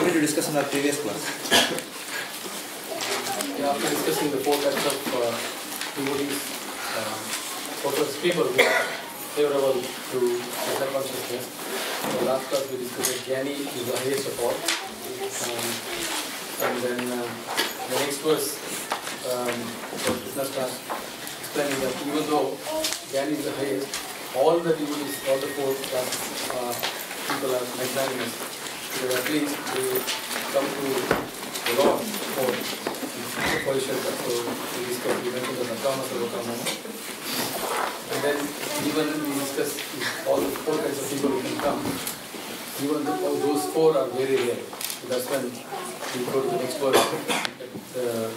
wanted to discuss in our previous class. Yeah, after discussing the 4 types of devotees, focus people who are favorable to Krishna consciousness. In the last class we discussed that Jnani is the highest of all. And then the next verse, Krishna starts explaining that even though Jnani is the highest, all the devotees, all the 4 classes people are magnanimous. So at least they come to the Lord for shelter. So we discussed, we mentioned the Nakama Sarvakama. And then even we discussed all the 4 kinds of people who can come. Even those 4 are very rare. So that's when we go to the next verse. The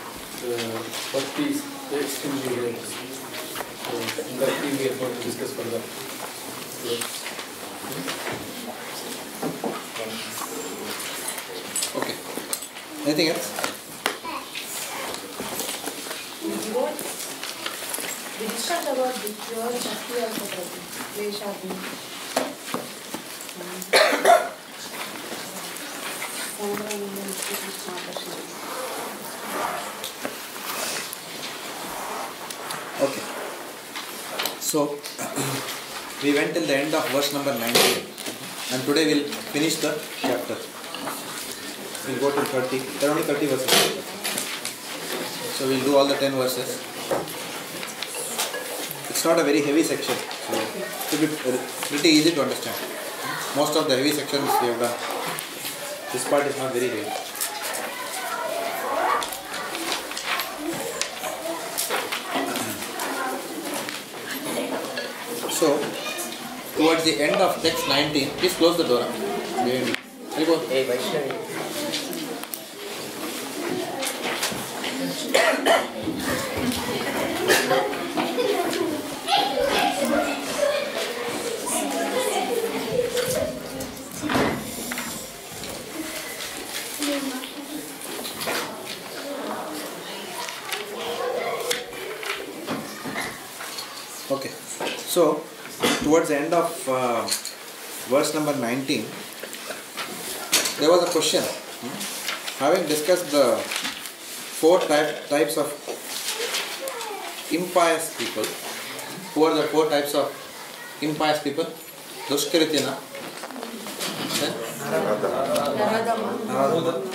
Bhakti is extremely rare. So in that theme we are going to discuss further. Okay. Anything else? We discussed about the pure Bhakti also, Klesha. Okay. So, we went till the end of verse number 19 and today we'll finish the chapter. We'll go till 30. There are only 30 verses. So we'll do all the 10 verses. It's not a very heavy section, so it will be pretty easy to understand. Most of the heavy sections we have done. This part is not very heavy. So, towards the end of text 19, please close the door. Hey, Vaishnavi. Okay, so towards the end of verse number 19, there was a question. Having discussed the 4 types of impious people, who are the 4 types of impious people? Dushkritina.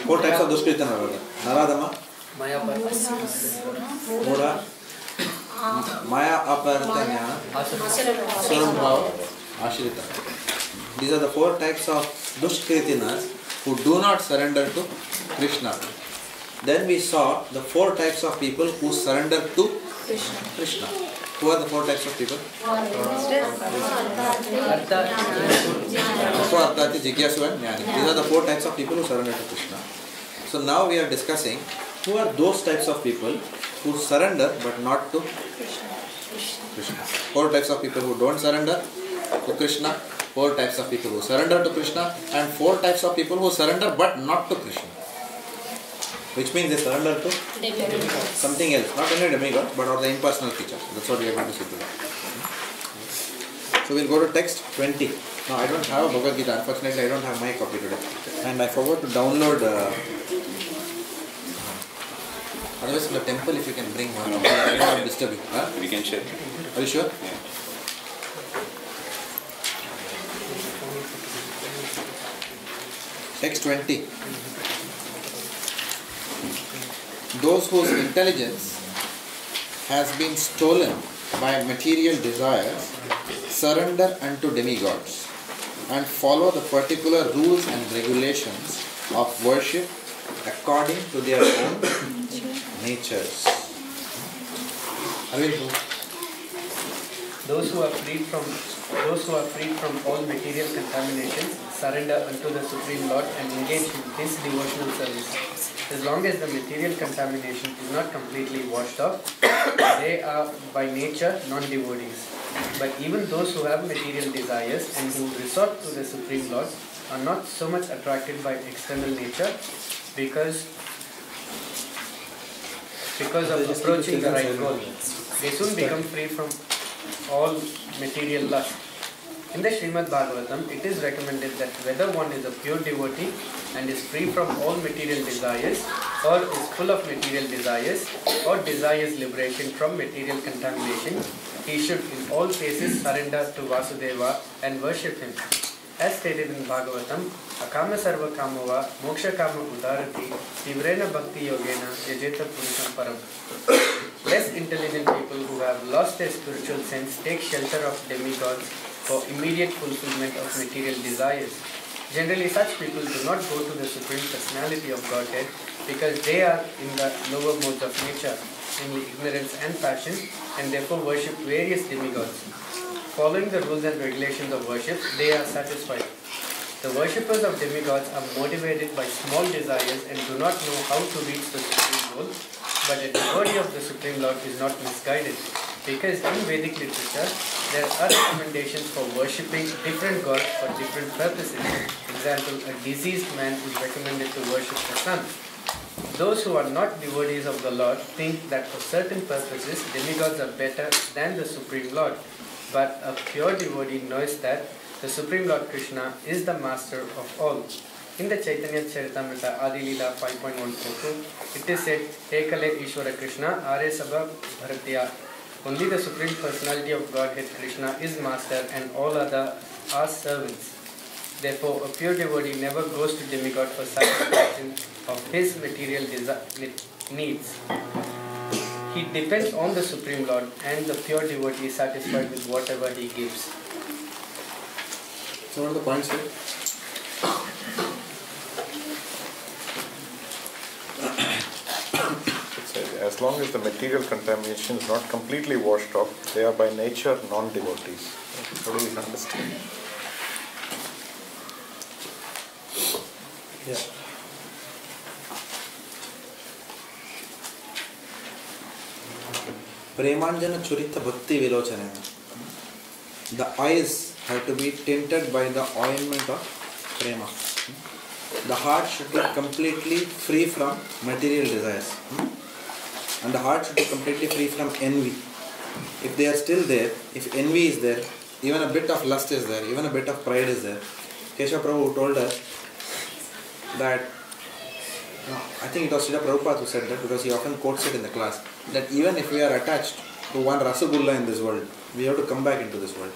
4 types of Dushkritina. Naradama, Mudha, Maya Aparatanya, Surambhav, Ashrita. These are the 4 types of Dushkritinas who do not surrender to Krishna. Then we saw the 4 types of people who surrender to Krishna. Who are the 4 types of people? These are the 4 types of people who surrender to Krishna. So now we are discussing who are those types of people who surrender but not to Krishna. 4 types of people who don't surrender to Krishna, 4 types of people who surrender to Krishna, and 4 types of people who surrender but not to Krishna. Which means they surrender to something else, not only demigod but or the impersonal teacher. That's what we are going to see today. So we'll go to text 20. Now I don't have a Bhagavad Gita, unfortunately I don't have my copy today. And I forgot to download. Otherwise in the temple if you can bring one, I don't want to disturb you. Huh? We can share. Are you sure? Yeah. Text 20. Those whose intelligence has been stolen by material desires surrender unto demigods and follow the particular rules and regulations of worship according to their own natures. Those who are freed from all material contaminations surrender unto the Supreme Lord and engage in His devotional service. As long as the material contamination is not completely washed off, they are by nature non-devotees. But even those who have material desires and who resort to the Supreme Lord are not so much attracted by external nature because of approaching the right goal. They soon become free from all material lust. In the Srimad Bhagavatam, it is recommended that whether one is a pure devotee and is free from all material desires, or is full of material desires, or desires liberation from material contamination, he should in all cases surrender to Vasudeva and worship him. As stated in Bhagavatam, Akama sarva kamava moksha kama udarati tivrena bhakti yogena yajeta purusham param. Less intelligent people who have lost their spiritual sense take shelter of demigods for immediate fulfillment of material desires. Generally, such people do not go to the Supreme Personality of Godhead because they are in the lower modes of nature, namely ignorance and passion, and therefore worship various demigods. Following the rules and regulations of worship, they are satisfied. The worshippers of demigods are motivated by small desires and do not know how to reach the Supreme Goal, but a devotee of the Supreme Lord is not misguided, because in Vedic literature, there are recommendations for worshipping different gods for different purposes. Example, a diseased man is recommended to worship the sun. Those who are not devotees of the Lord think that for certain purposes, demigods are better than the Supreme Lord. But a pure devotee knows that the Supreme Lord Krishna is the master of all. In the Chaitanya Charitamrita Adi Leela 5.142, it is said, Ekale Ishvara Krishna Are Sabha Bharatya. Only the Supreme Personality of Godhead Krishna is master and all other are servants. Therefore, a pure devotee never goes to demigod for satisfaction of his material needs. He depends on the Supreme Lord, and the pure devotee is satisfied with whatever he gives. So what are the points here? As long as the material contamination is not completely washed off, they are by nature non-devotees. How do we understand? Yeah. Premanjana Churita Bhakti Vilochana. The eyes have to be tinted by the ointment of prema. The heart should be completely free from material desires. And the heart should be completely free from envy. If they are still there, if envy is there, even a bit of lust is there, even a bit of pride is there. Keshav Prabhu told us that, I think it was Srila Prabhupada who said that, because he often quotes it in the class, that even if we are attached to one Rasagulla in this world, we have to come back into this world.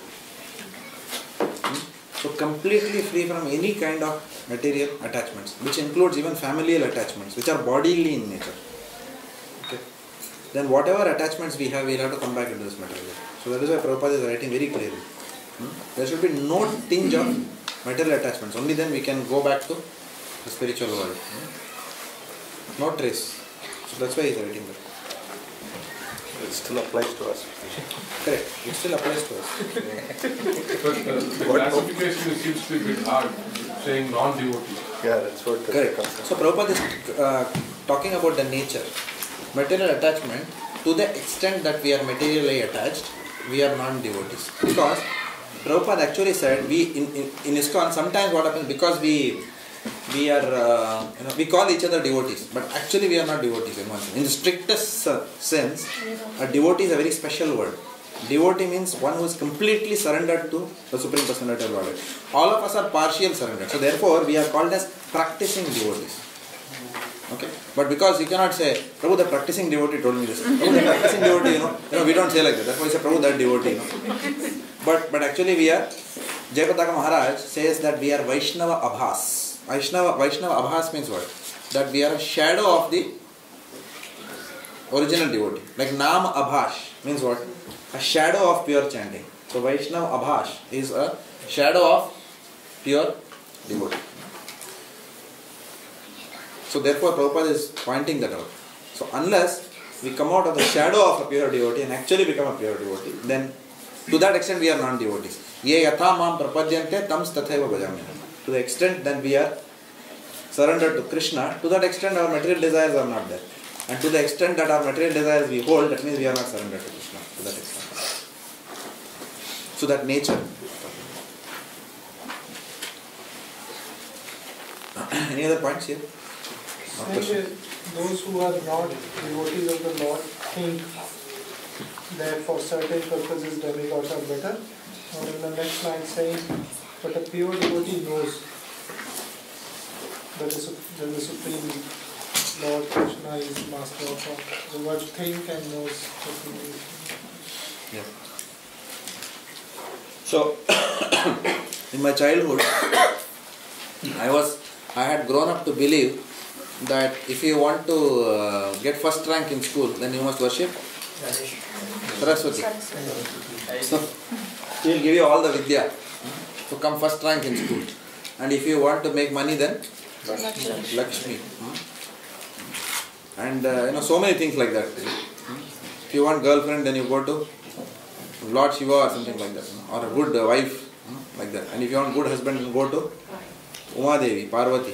So completely free from any kind of material attachments, which includes even familial attachments, which are bodily in nature. Okay. Then whatever attachments we have, we will have to come back into this material. So that is why Prabhupada is writing very clearly. There should be no tinge of material attachments. Only then we can go back to the spiritual world. No trace. So that's why he is writing that. It still applies to us. Correct. It still applies to us. But the classification seems to be a bit hard, saying non-devotee. Yeah, that's what. Correct. So Prabhupada is talking about the nature. Material attachment, to the extent that we are materially attached, we are non-devotees. Because Prabhupada actually said, we in ISKCON, sometimes what happens, because we are, we call each other devotees, but actually we are not devotees in one sense. In the strictest sense, a devotee is a very special word. Devotee means one who is completely surrendered to the Supreme Personality of Godhead. All of us are partial surrendered. So therefore, we are called as practicing devotees. Okay, but because you cannot say, Prabhu, the practicing devotee told me this. Prabhu, the practicing devotee, we don't say like that. That's why we say, Prabhu, that devotee. But actually we are, Jayapataka Maharaj says that we are Vaishnava Abhas. Vaishnava Abhas means what? That we are a shadow of the original devotee. Like Nam Abhash means what? A shadow of pure chanting. So Vaishnava Abhash is a shadow of pure devotee. So therefore Prabhupada is pointing that out. So unless we come out of the shadow of a pure devotee and actually become a pure devotee, then to that extent we are non-devotees. Ye yatha mam prapadyante tam tathaiva bhajamyaham. To the extent that we are surrendered to Krishna, to that extent our material desires are not there. And to the extent that our material desires we hold, that means we are not surrendered to Krishna. To that extent. So that nature. Any other points here? Those who are not devotees of the Lord think that for certain purposes demigods are better, And in the next line saying, but a pure devotee knows that the Supreme Lord Krishna is Master of all. The word think and knows what he is. Yes. So, in my childhood, I had grown up to believe that if you want to get first rank in school, then you must worship Saraswati. So, she will give you all the vidya to come first rank in school. And if you want to make money, then Lakshmi. And so many things like that. If you want girlfriend, then you go to Lord Shiva or something like that, or a good wife, like that. And if you want good husband, then go to Uma Devi, Parvati.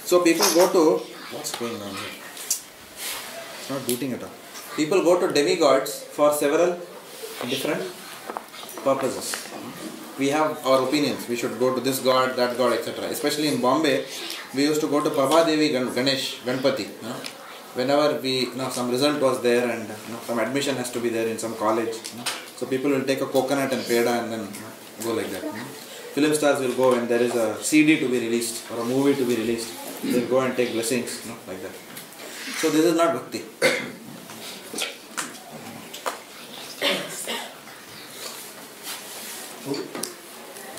So people go to, what's going on here? It's not booting at all. People go to demigods for several different purposes. We have our opinions. We should go to this god, that god, etc. Especially in Bombay, we used to go to Prabha Devi Ganesh, Ganpati. Whenever some result was there and some admission has to be there in some college. So people will take a coconut and peda and then go like that. Film stars will go when there is a CD to be released or a movie to be released. They'll go and take blessings, like that. So this is not bhakti.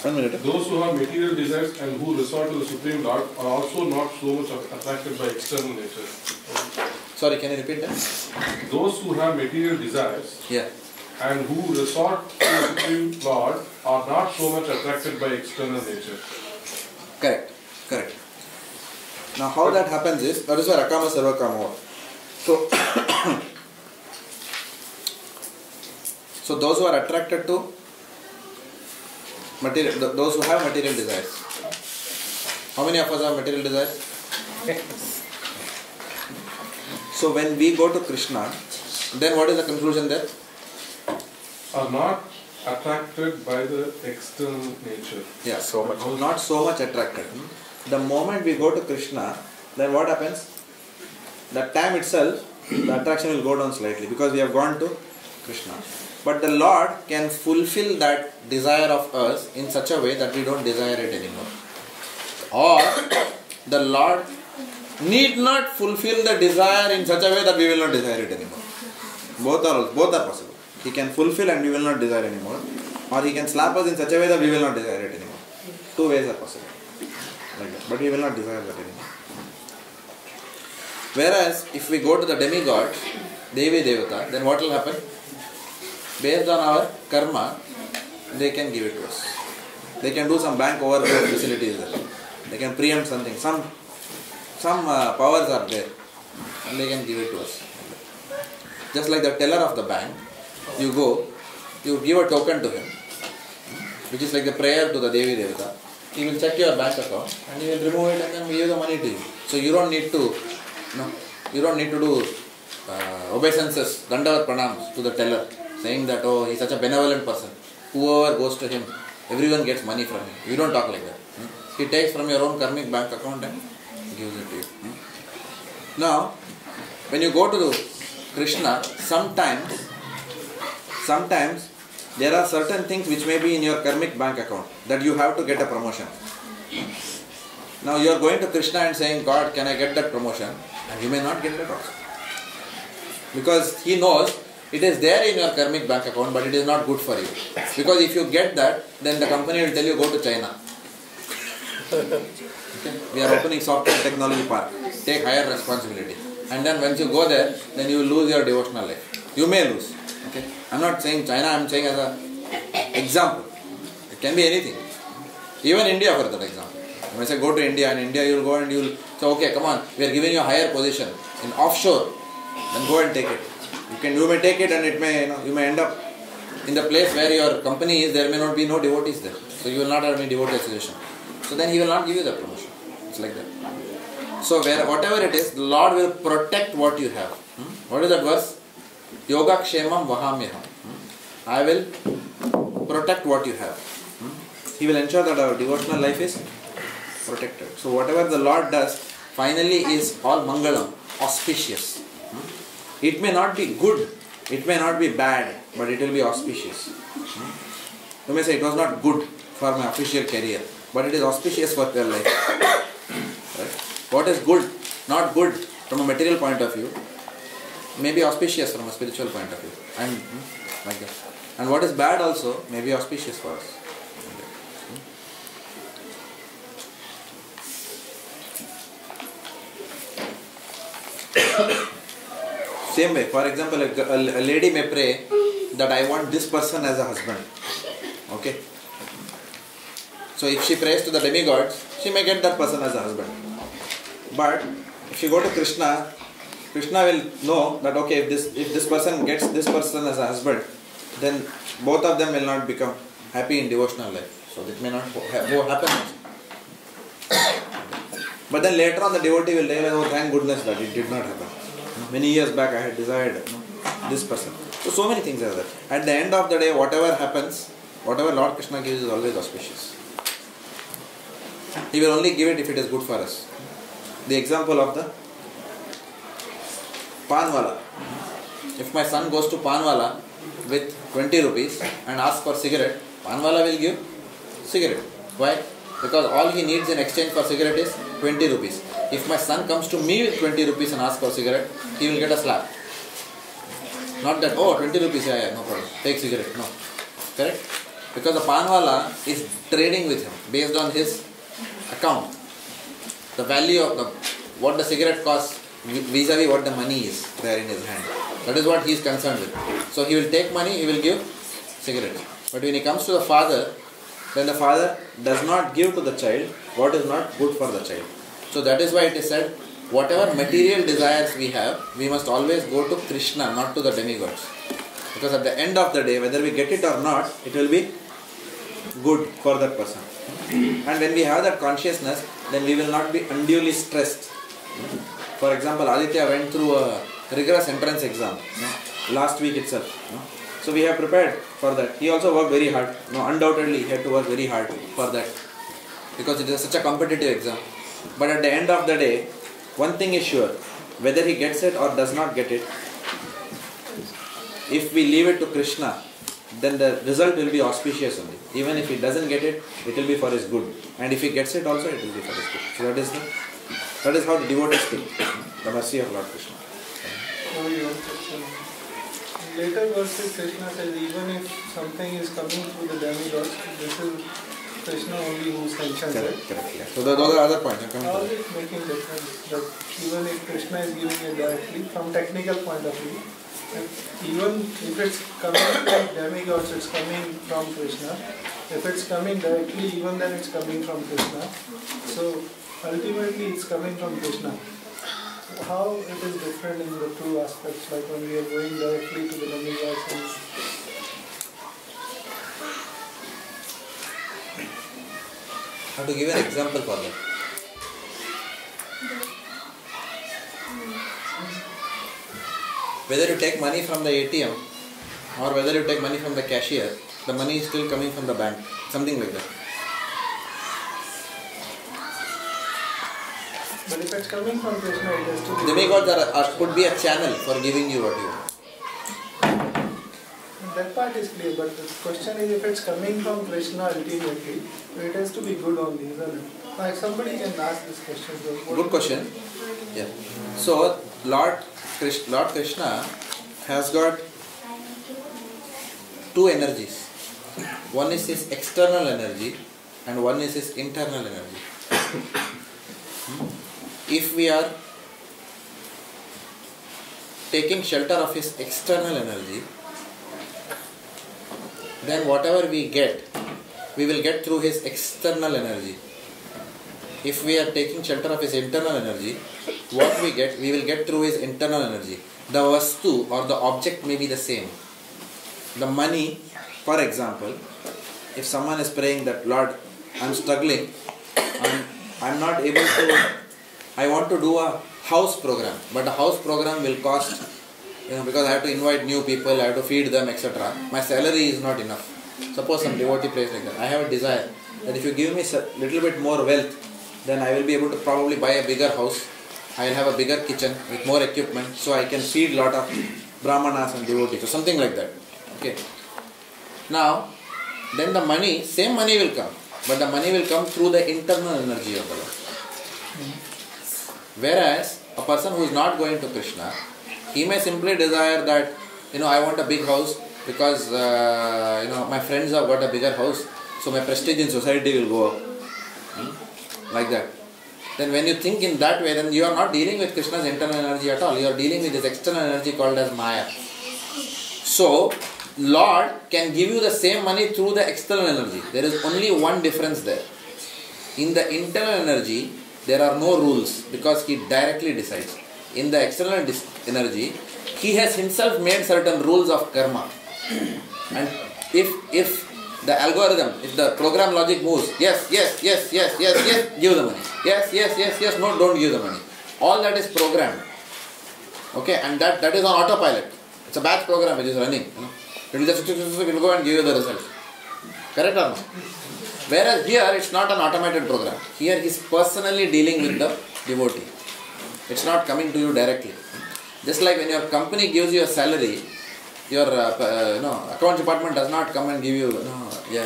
Those who have material desires and who resort to the Supreme Lord are also not so much attracted by external nature. Sorry, can you repeat that? Those who have material desires and who resort to the Supreme Lord are not so much attracted by external nature. Correct. Now how that happens is, that is why Rakama Sarva Kama. So those who are attracted to material, those who have material desires. How many of us have material desires? So when we go to Krishna, then what is the conclusion there? Are not attracted by the external nature. Yeah, so much. Not so much attracted. The moment we go to Krishna, then what happens? That time itself, the attraction will go down slightly because we have gone to Krishna. But the Lord can fulfill that desire of us in such a way that we don't desire it anymore. Or the Lord need not fulfill the desire in such a way that we will not desire it anymore. Both are possible. He can fulfill and we will not desire anymore. Or He can slap us in such a way that we will not desire it anymore. Two ways are possible. Like that. But we will not desire that anymore. Whereas if we go to the demigods, Devi Devata, then what will happen? Based on our karma, they can give it to us. They can do some bank overdraft facilities there. They can preempt something. Some powers are there and they can give it to us. Just like the teller of the bank, you go, you give a token to him, which is like the prayer to the Devi Devata. He will check your bank account and he will remove it and then give the money to you. So you don't need to do obeisances, dandavat pranams to the teller, saying that, oh, he's such a benevolent person. Whoever goes to him, everyone gets money from him. You don't talk like that. He takes from your own karmic bank account and gives it to you. Now, when you go to Krishna, sometimes there are certain things which may be in your karmic bank account that you have to get a promotion. Now you are going to Krishna and saying, God, can I get that promotion? And you may not get that also. Because He knows it is there in your karmic bank account, but it is not good for you. Because if you get that, then the company will tell you, go to China. Okay? We are opening software technology park. Take higher responsibility. And then once you go there, then you will lose your devotional life. You may lose. Okay? I am not saying China, I am saying as an example. It can be anything. Even India for that example. When I say go to India, in India you will go and you will say, okay, come on, we are giving you a higher position in offshore. Then go and take it. You may take it and it may, you may end up in the place where your company is, there may not be no devotees there. So you will not have any devotee association. So then He will not give you the promotion. It's like that. So whatever it is, the Lord will protect what you have. What is that verse? Yoga kshemam vahamyaham. I will protect what you have. He will ensure that our devotional life is protected. So whatever the Lord does, finally is all mangalam, auspicious. It may not be good, it may not be bad, but it will be auspicious. You may say it was not good for my official career, but it is auspicious for your life. Right? What is good, not good from a material point of view, may be auspicious from a spiritual point of view. And like that. And what is bad also may be auspicious for us. Same way, for example, a lady may pray that I want this person as a husband. Okay. So if she prays to the demigods, she may get that person as a husband. But if she go to Krishna, Krishna will know that okay, if this person gets this person as a husband, then both of them will not become happy in devotional life. So that may not happen. But then later on the devotee will realize, oh thank goodness that it did not happen. Many years back I had desired this person. So many things are there. At the end of the day, whatever happens, whatever Lord Krishna gives is always auspicious. He will only give it if it is good for us. The example of the Panwala. If my son goes to Panwala with 20 rupees and asks for cigarette, Panwala will give cigarette. Why? Because all he needs in exchange for cigarette is 20 rupees. If my son comes to me with 20 rupees and asks for cigarette, he will get a slap. Not that, oh 20 rupees, yeah, no problem, take cigarette. No. Correct? Because the Panwala is trading with him based on his account. The value of what the cigarette costs vis-a-vis what the money is there in his hand. That is what he is concerned with. So he will take money, he will give cigarette. But when he comes to the father, then the father does not give to the child what is not good for the child. So that is why it is said, whatever material desires we have, we must always go to Krishna, not to the demigods. Because at the end of the day, whether we get it or not, it will be good for that person. And when we have that consciousness, then we will not be unduly stressed. For example, Aditya went through a rigorous entrance exam last week itself. So we have prepared for that. He also worked very hard. Undoubtedly, he had to work very hard for that. Because it is such a competitive exam. But at the end of the day, one thing is sure, whether he gets it or does not get it, if we leave it to Krishna, then the result will be auspicious only. Even if he doesn't get it, it will be for his good. And if he gets it also, it will be for his good. So that is how the devotees think, the mercy of Lord Krishna. Later verses, Krishna says, even if something is coming through the demigods, this is Krishna only who sanctions it. Correct, yeah. So those are other points. How is it making difference that even if Krishna is giving it directly, from technical point of view, even if it's coming from demigods, it's coming from Krishna. If it's coming directly, even then it's coming from Krishna. So ultimately it's coming from Krishna. How it is different in the two aspects, like when we are going directly to the demigods and I have to give an example for that. Whether you take money from the ATM or whether you take money from the cashier, the money is still coming from the bank. Something like that. but if it's coming from Krishna, it has to be... Demigods could be a channel for giving you what you want. That part is clear, but the question is if it's coming from Krishna ultimately, it has to be good only, isn't it? Like somebody can ask this question. Good question. Yeah. So Lord Krishna has got two energies. One is his external energy and one is his internal energy. If we are taking shelter of his external energy, then whatever we get, we will get through his external energy. If we are taking shelter of his internal energy, what we get, we will get through his internal energy. The vastu or the object may be the same. The money, for example, if someone is praying that, Lord, I am struggling, I am not able to, I want to do a house program, but a house program will cost, because I have to invite new people, I have to feed them, etc. My salary is not enough. Suppose some devotee prays like that. I have a desire that if you give me a little bit more wealth, then I will be able to probably buy a bigger house. I will have a bigger kitchen with more equipment, so I can feed a lot of brahmanas and devotees or something like that. Okay. Now, then the money, same money will come, but the money will come through the internal energy of the Lord. Whereas a person who is not going to Krishna, he may simply desire that, I want a big house because, my friends have got a bigger house, so my prestige in society will go up. Like that. Then when you think in that way, then you are not dealing with Krishna's internal energy at all. You are dealing with this external energy called as Maya. So, Lord can give you the same money through the external energy. There is only one difference there. In the internal energy, there are no rules because he directly decides. In the external energy, he has himself made certain rules of karma. And if the algorithm, if the program logic moves, yes, give the money. Yes, no, don't give the money. All that is programmed. Okay, and that is on autopilot. It's a batch program which is running. It will just will go and give you the result. Correct or no? Whereas here it's not an automated program. Here he is personally dealing with the devotee. It's not coming to you directly. Just like when your company gives you a salary, your account department does not come and give you,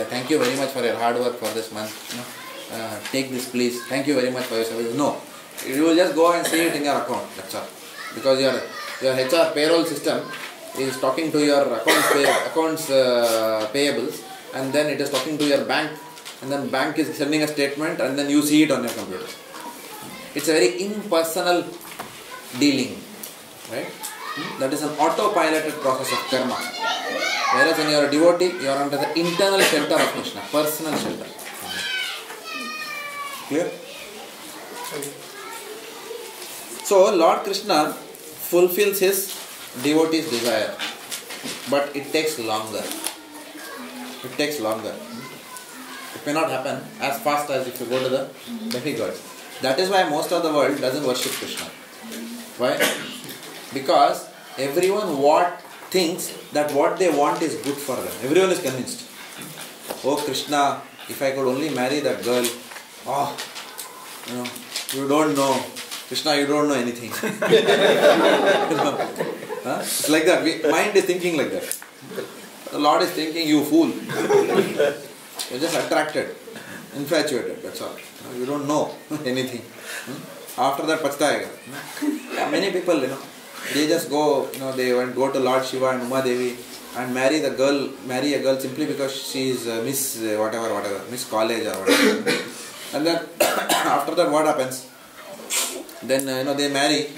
thank you very much for your hard work for this month. Take this please. Thank you very much for your service. No. You will just go and see it in your account. That's all. Because your HR payroll system is talking to your accounts payables, and then it is talking to your bank, and then bank is sending a statement, and then you see it on your computer. It's a very impersonal dealing, right? That is an autopiloted process of karma. Whereas when you are a devotee, you are under the internal shelter of Krishna, personal shelter. Clear? So Lord Krishna fulfills his devotee's desire, but it takes longer. It takes longer. It may not happen as fast as if you go to the demigods. That is why most of the world doesn't worship Krishna. Why? Because everyone thinks that what they want is good for them. Everyone is convinced. Oh Krishna, if I could only marry that girl. Oh, you don't know. Krishna, you don't know anything. It's like that. Mind is thinking like that. The Lord is thinking, you fool. You're just attracted, infatuated, that's all. You don't know anything. After that, pachtaega. Many people, they just go, they go to Lord Shiva and Uma Devi and marry a girl simply because she is Miss whatever, Miss College or whatever. And then after that, what happens? Then they marry,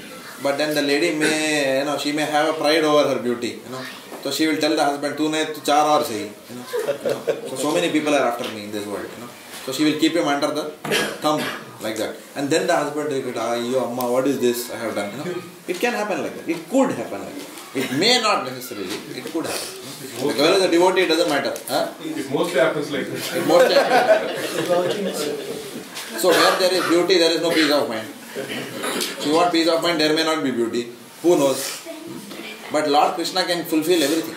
but then the lady may she may have a pride over her beauty. So she will tell the husband, "Tu 4 hours sahi." So many people are after me in this world. So she will keep him under the thumb like that, and then the husband will say, "Yo, Amma, what is this I have done?" It can happen like that. It could happen like that. It may not necessarily. It could happen. The girl is a devotee, it doesn't matter. It mostly happens like this. It mostly happens. So where there is beauty, there is no peace of mind. If you want peace of mind, there may not be beauty. Who knows? But Lord Krishna can fulfill everything.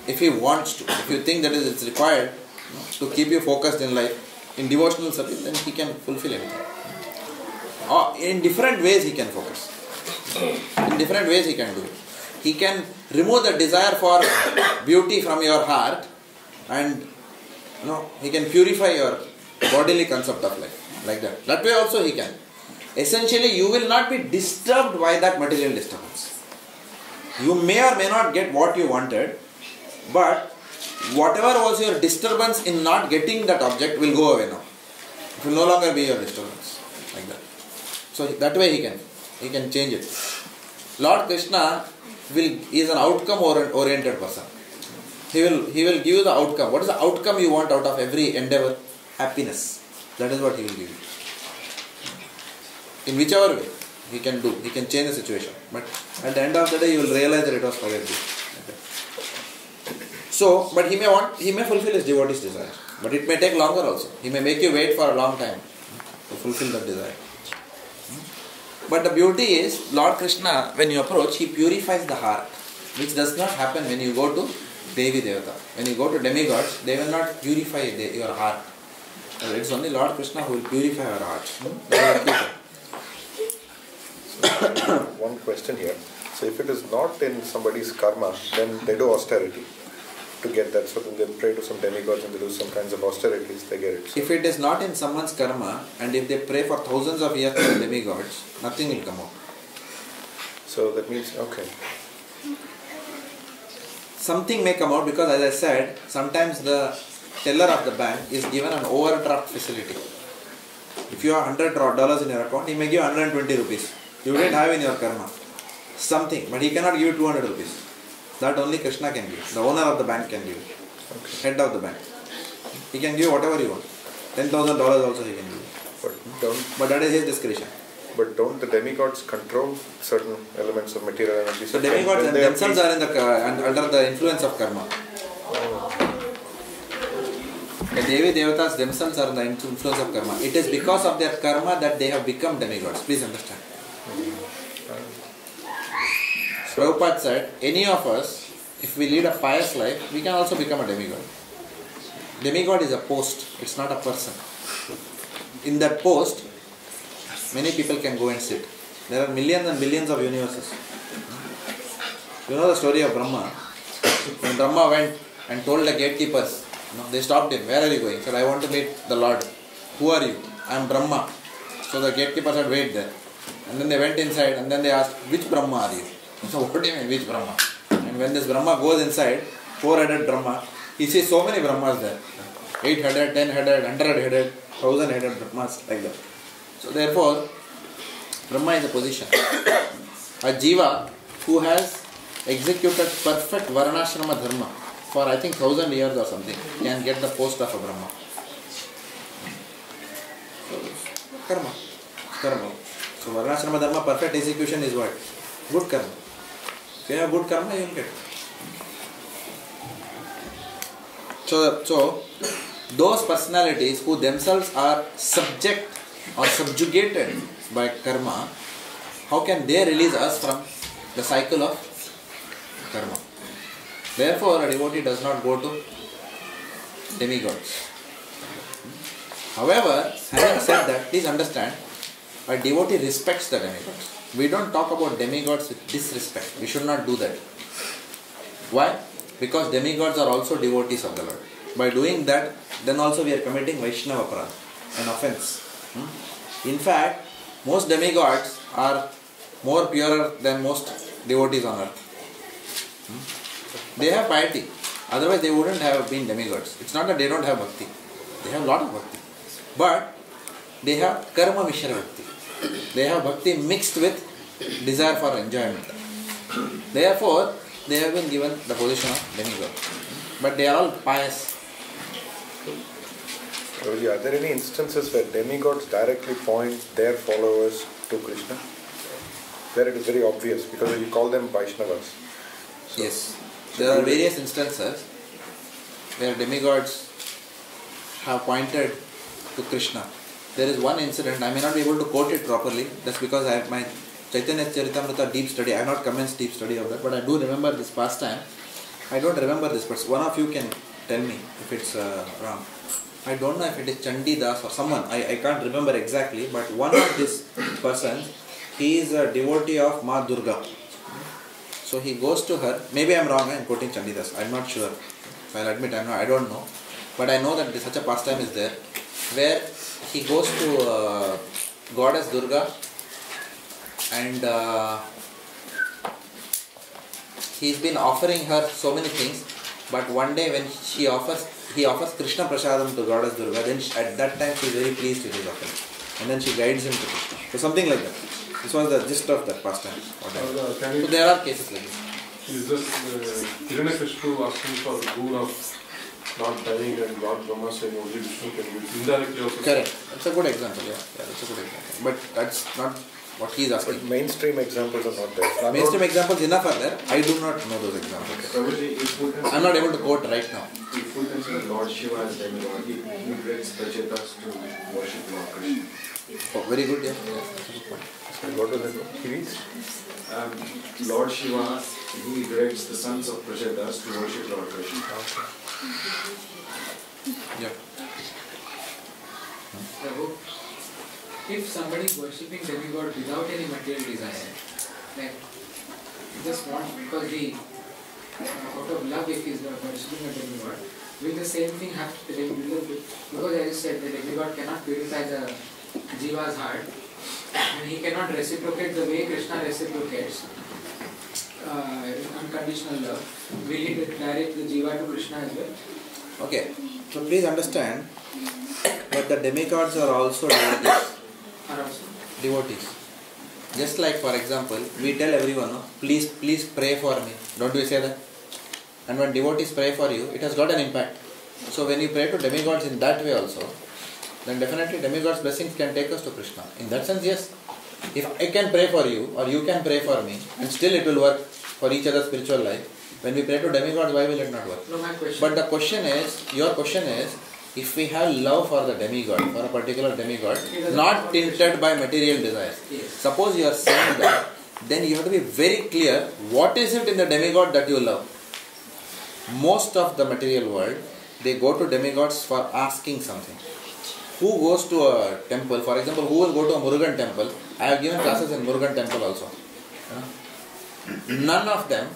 If he wants to. If you think that it's required to keep you focused in life, in devotional service, then he can fulfill everything. Or in different ways he can focus. In different ways he can do it. He can remove the desire for beauty from your heart, and he can purify your bodily concept of life. Like that. That way also he can. Essentially, you will not be disturbed by that material disturbance. You may or may not get what you wanted, but whatever was your disturbance in not getting that object will go away now. It will no longer be your disturbance. Like that. So that way he can change it. Lord Krishna is an outcome oriented person. He will give you the outcome. What is the outcome you want out of every endeavor? Happiness. That is what he will give you. In whichever way he can do, he can change the situation. But at the end of the day, you will realize that it was for everything. Okay. So, but he may fulfill his devotee's desire. But it may take longer also. He may make you wait for a long time to fulfill that desire. But the beauty is, Lord Krishna, when you approach, he purifies the heart, which does not happen when you go to Devi Devata. When you go to demigods, they will not purify your heart. It's only Lord Krishna who will purify your heart. One question here. So if it is not in somebody's karma, then they do austerity. to get that. So then they pray to some demigods and they do some kinds of austerities, they get it. So if it is not in someone's karma, and if they pray for thousands of years to the demigods, nothing will come out. so that means, okay. Something may come out because, as I said, sometimes the teller of the bank is given an overdraft facility. If you have $100 in your account, he may give 120 rupees. You didn't have in your karma. Something, but he cannot give you 200 rupees. That only Krishna can give. The owner of the bank can give. Okay. Head of the bank. He can give whatever you want. $10,000 also he can give. But that is his discretion. But don't the demigods control certain elements of material energy? So demigods themselves are in under the influence of karma. The Devi Devatas themselves are in the influence of karma. It is because of their karma that they have become demigods. Please understand. Prabhupada said, any of us, if we lead a pious life, we can also become a demigod. Demigod is a post, it's not a person. In that post, many people can go and sit. There are millions and billions of universes. You know the story of Brahma? When Brahma went and told the gatekeepers, they stopped him. Where are you going? He said, I want to meet the Lord. Who are you? I am Brahma. So the gatekeeper said, wait there. And then they went inside and then they asked, which Brahma are you? So what do you mean, which Brahma? And when this Brahma goes inside, 4-headed Brahma, he sees so many Brahmas there. 8-headed, 10-headed, 100-headed, 1,000-headed Brahmas, like that. So therefore, Brahma is a position. A jiva who has executed perfect varnashrama dharma for I think 1,000 years or something can get the post of a Brahma. So, karma. So varnashrama dharma perfect execution is what? Good karma. If you have good karma, you will get. So those personalities who themselves are subject or subjugated by karma, how can they release us from the cycle of karma? Therefore, a devotee does not go to demigods. However, having said that, please understand, a devotee respects the demigods. We don't talk about demigods with disrespect. We should not do that. Why? Because demigods are also devotees of the Lord. By doing that, then also we are committing Vaishnava aparadha, an offense. In fact, most demigods are more purer than most devotees on earth. They have piety. Otherwise they wouldn't have been demigods. It's not that they don't have bhakti. They have a lot of bhakti. But they have karma mishra bhakti. They have bhakti mixed with desire for enjoyment. Therefore, they have been given the position of demigod. But they are all pious. Are there any instances where demigods directly point their followers to Krishna? Where it is very obvious, because you call them Vaishnavas. So yes. There are various instances where demigods have pointed to Krishna. There is one incident, I may not be able to quote it properly, that's because I have my Chaitanya Charitamrita deep study. I have not commenced deep study of that, but I do remember this pastime. I don't remember this, but one of you can tell me if it's wrong. I don't know if it is Chandi Das or someone, I can't remember exactly, but one of these persons, he is a devotee of Ma Durga. So he goes to her, maybe I am wrong, I am quoting Chandi Das, I am not sure. I'll admit I don't know. But I know that such a pastime is there, where he goes to goddess Durga and he's been offering her so many things, but one day when he offers Krishna Prasadam to goddess Durga, then at that time she is very pleased with his offering. And then she guides him to Krishna. So something like that. This was the gist of that pastime. So there are cases like this. Is this Hiranyakashipu asking for the rule of not dying and Lord Brahma saying only Vishnu can use indirectly also? Correct. That's a good example, yeah. That's a good example. But that's not what he is asking. But mainstream examples are not there. Mainstream examples enough are there. I do not know those examples. I'm not able to quote right now. If we consider Lord Shiva as demigod, he directs Prachetas to worship Lord Krishna. Oh, very good, yeah. That's a good point. What does it mean? He reads? Lord Shiva, he directs the sons of Prachetas to worship Lord Krishna. Yeah. If somebody is worshipping demigod without any material desire, like just want because he out of love if he is worshipping a demigod, will the same thing happen to the demigod? Because as you said, the demigod cannot purify the jiva's heart, and he cannot reciprocate the way Krishna reciprocates unconditional love. Will he direct the jiva to Krishna as well? Okay, so please understand that the demigods are also devotees. Are also? Devotees. Just like, for example, we tell everyone, no, please pray for me. Don't we say that? And when devotees pray for you, it has got an impact. So when you pray to demigods in that way also, then definitely demigods' blessings can take us to Krishna. In that sense, yes. If I can pray for you or you can pray for me, and still it will work for each other's spiritual life. When we pray to demigods, why will it not work? No, my question. But the question is, your question is, if we have love for the demigod, for a particular demigod, not tinted by material desires. Yes. Suppose you are saying that, then you have to be very clear, what is it in the demigod that you love? Most of the material world, they go to demigods for asking something. Who goes to a temple, for example, who will go to a Murugan temple? I have given classes in Murugan temple also. None of them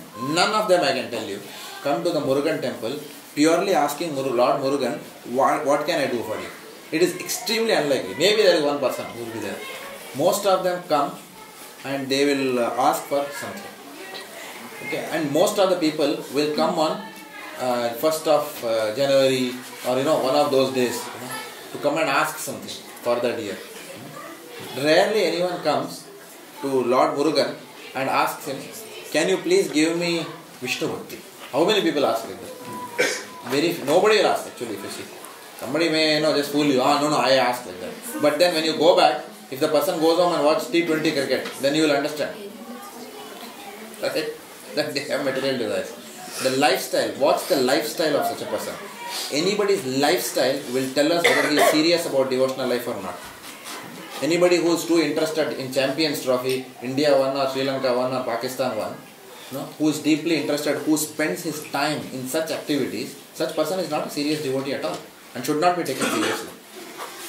I can tell you, come to the Murugan temple purely asking Lord Murugan, what can I do for you? It is extremely unlikely. Maybe there is one person who will be there. Most of them come and they will ask for something. Okay, and most of the people will come on 1st of January or one of those days to come and ask something for that year. Rarely anyone comes to Lord Murugan and asks him, can you please give me Vishnu Bhakti? How many people ask like that? Nobody will ask actually, if you see. Somebody may just fool you, no, I asked like that. But then when you go back, if the person goes home and watch T20 cricket, then you will understand. Right? That they have material desires. The lifestyle, what's the lifestyle of such a person? Anybody's lifestyle will tell us whether he is serious about devotional life or not. Anybody who is too interested in Champions Trophy, India won or Sri Lanka won or Pakistan won, who is deeply interested, who spends his time in such activities, such person is not a serious devotee at all and should not be taken seriously.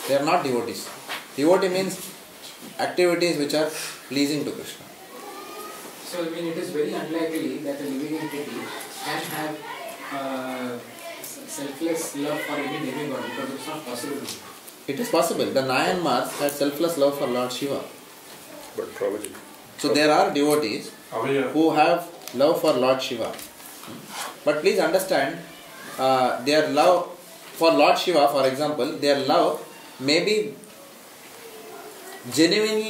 They are not devotees. Devotee means activities which are pleasing to Krishna. So it is very unlikely that a living entity can have selfless love for any demigod because it's not possible. It is possible. The Nayanmars had selfless love for Lord Shiva. But probably. So there are devotees who have love for Lord Shiva. But please understand, their love for Lord Shiva, for example, their love may be genuine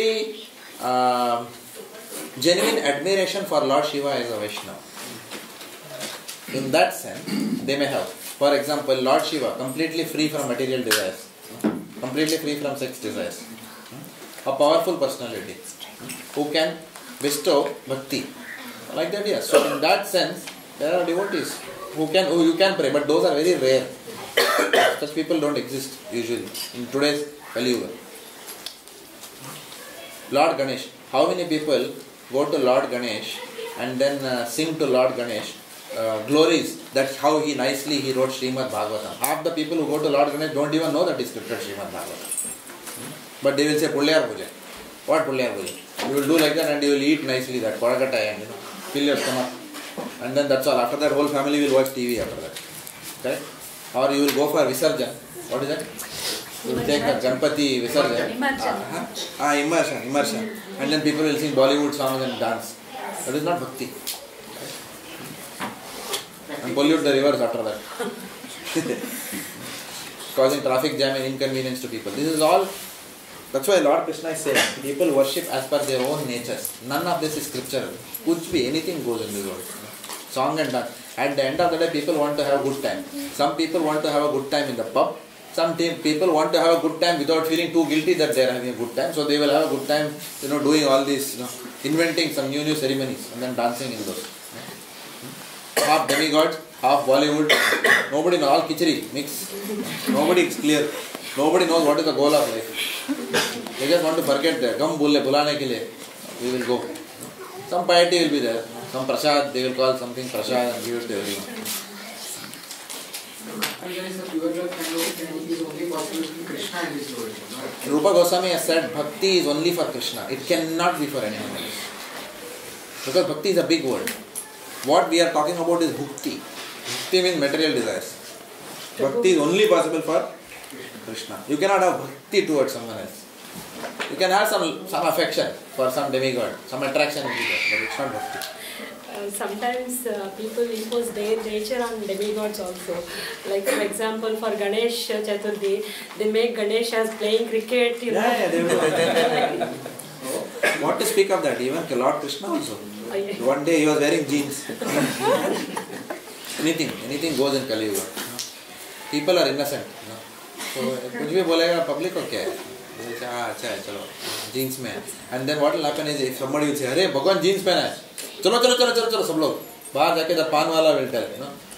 admiration for Lord Shiva as a Vaishnava. In that sense, they may have. For example, Lord Shiva, completely free from material desires, completely free from sex desires, a powerful personality who can bestow bhakti. Like that, yes. So in that sense, there are devotees who you can pray, but those are very rare. Such people don't exist usually in today's Kali. Lord Ganesh. How many people go to Lord Ganesh and then sing to Lord Ganesh glories that how he nicely wrote Srimad Bhagavatam. Half the people who go to Lord Ganesh don't even know that he scripted Srimad Bhagavatam. But they will say Pulyar Puja. What Pulyar Puja? You will do like that and you will eat nicely that Kodakatai and fill your stomach. And then that's all. After that whole family will watch TV after that. Okay? Or you will go for Visarjan. What is that? You will take the Ganpati Visarjan. Immersion. And then people will sing Bollywood songs and dance. That is not bhakti. And pollute the rivers after that. Causing traffic jam and inconvenience to people. This is all. That's why Lord Krishna is saying, people worship as per their own natures. None of this is scriptural. Kuch bhi, anything goes in this world. Song and dance. At the end of the day, people want to have a good time. Some people want to have a good time in the pub. Some people want to have a good time without feeling too guilty that they are having a good time. So they will have a good time, doing all these, inventing some new ceremonies and then dancing in those. Half demigods, half Bollywood. Nobody knows, all kichari, mix. Nobody is clear. Nobody knows what is the goal of life. They just want to forget that. Gam bulle, bulane ke liye. We will go. Some piety will be there. Some prasad, they will call something prasad and give it to everyone. And there is a pure love and is only possible in Krishna and his Lord. Rupa Goswami has said bhakti is only for Krishna. It cannot be for anyone else. Because bhakti is a big word. What we are talking about is bhakti. Bhakti means material desires. Bhakti is only possible for Krishna. You cannot have bhakti towards someone else. You can have some affection for some demigod, some attraction in God, but it's not bhakti. Sometimes people impose their nature on demigods also. Like for example, for Ganesh Chaturthi, they make Ganesh as playing cricket. They will. What to speak of that? Even Lord Krishna also. One day he was wearing jeans. anything goes in Kali Yuga. People are innocent. So कुछ भी बोलेगा public को क्या है? They say अच्छा है चलो jeans में. And then what will happen is if somebody will say अरे भगवान jeans पहना है. चलो सब लोग बाहर जाके the पान वाला will tell.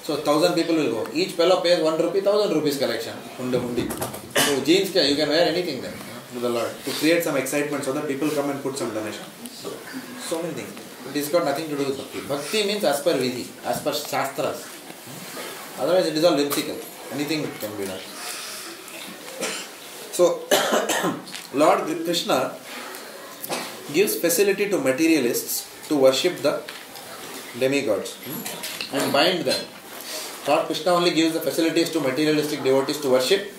So 1,000 people will go. Each fellow pays 1 rupee, 1,000 rupees collection. Hundi. So jeans क्या? You can wear anything then. To the Lord, to create some excitement so that people come and put some donation. So many things. It has got nothing to do with bhakti. Bhakti means as per vidhi, as per shastras. Otherwise it is all whimsical. Anything can be done. So, Lord Krishna gives facility to materialists to worship the demigods and bind them. Lord Krishna only gives the facilities to materialistic devotees to worship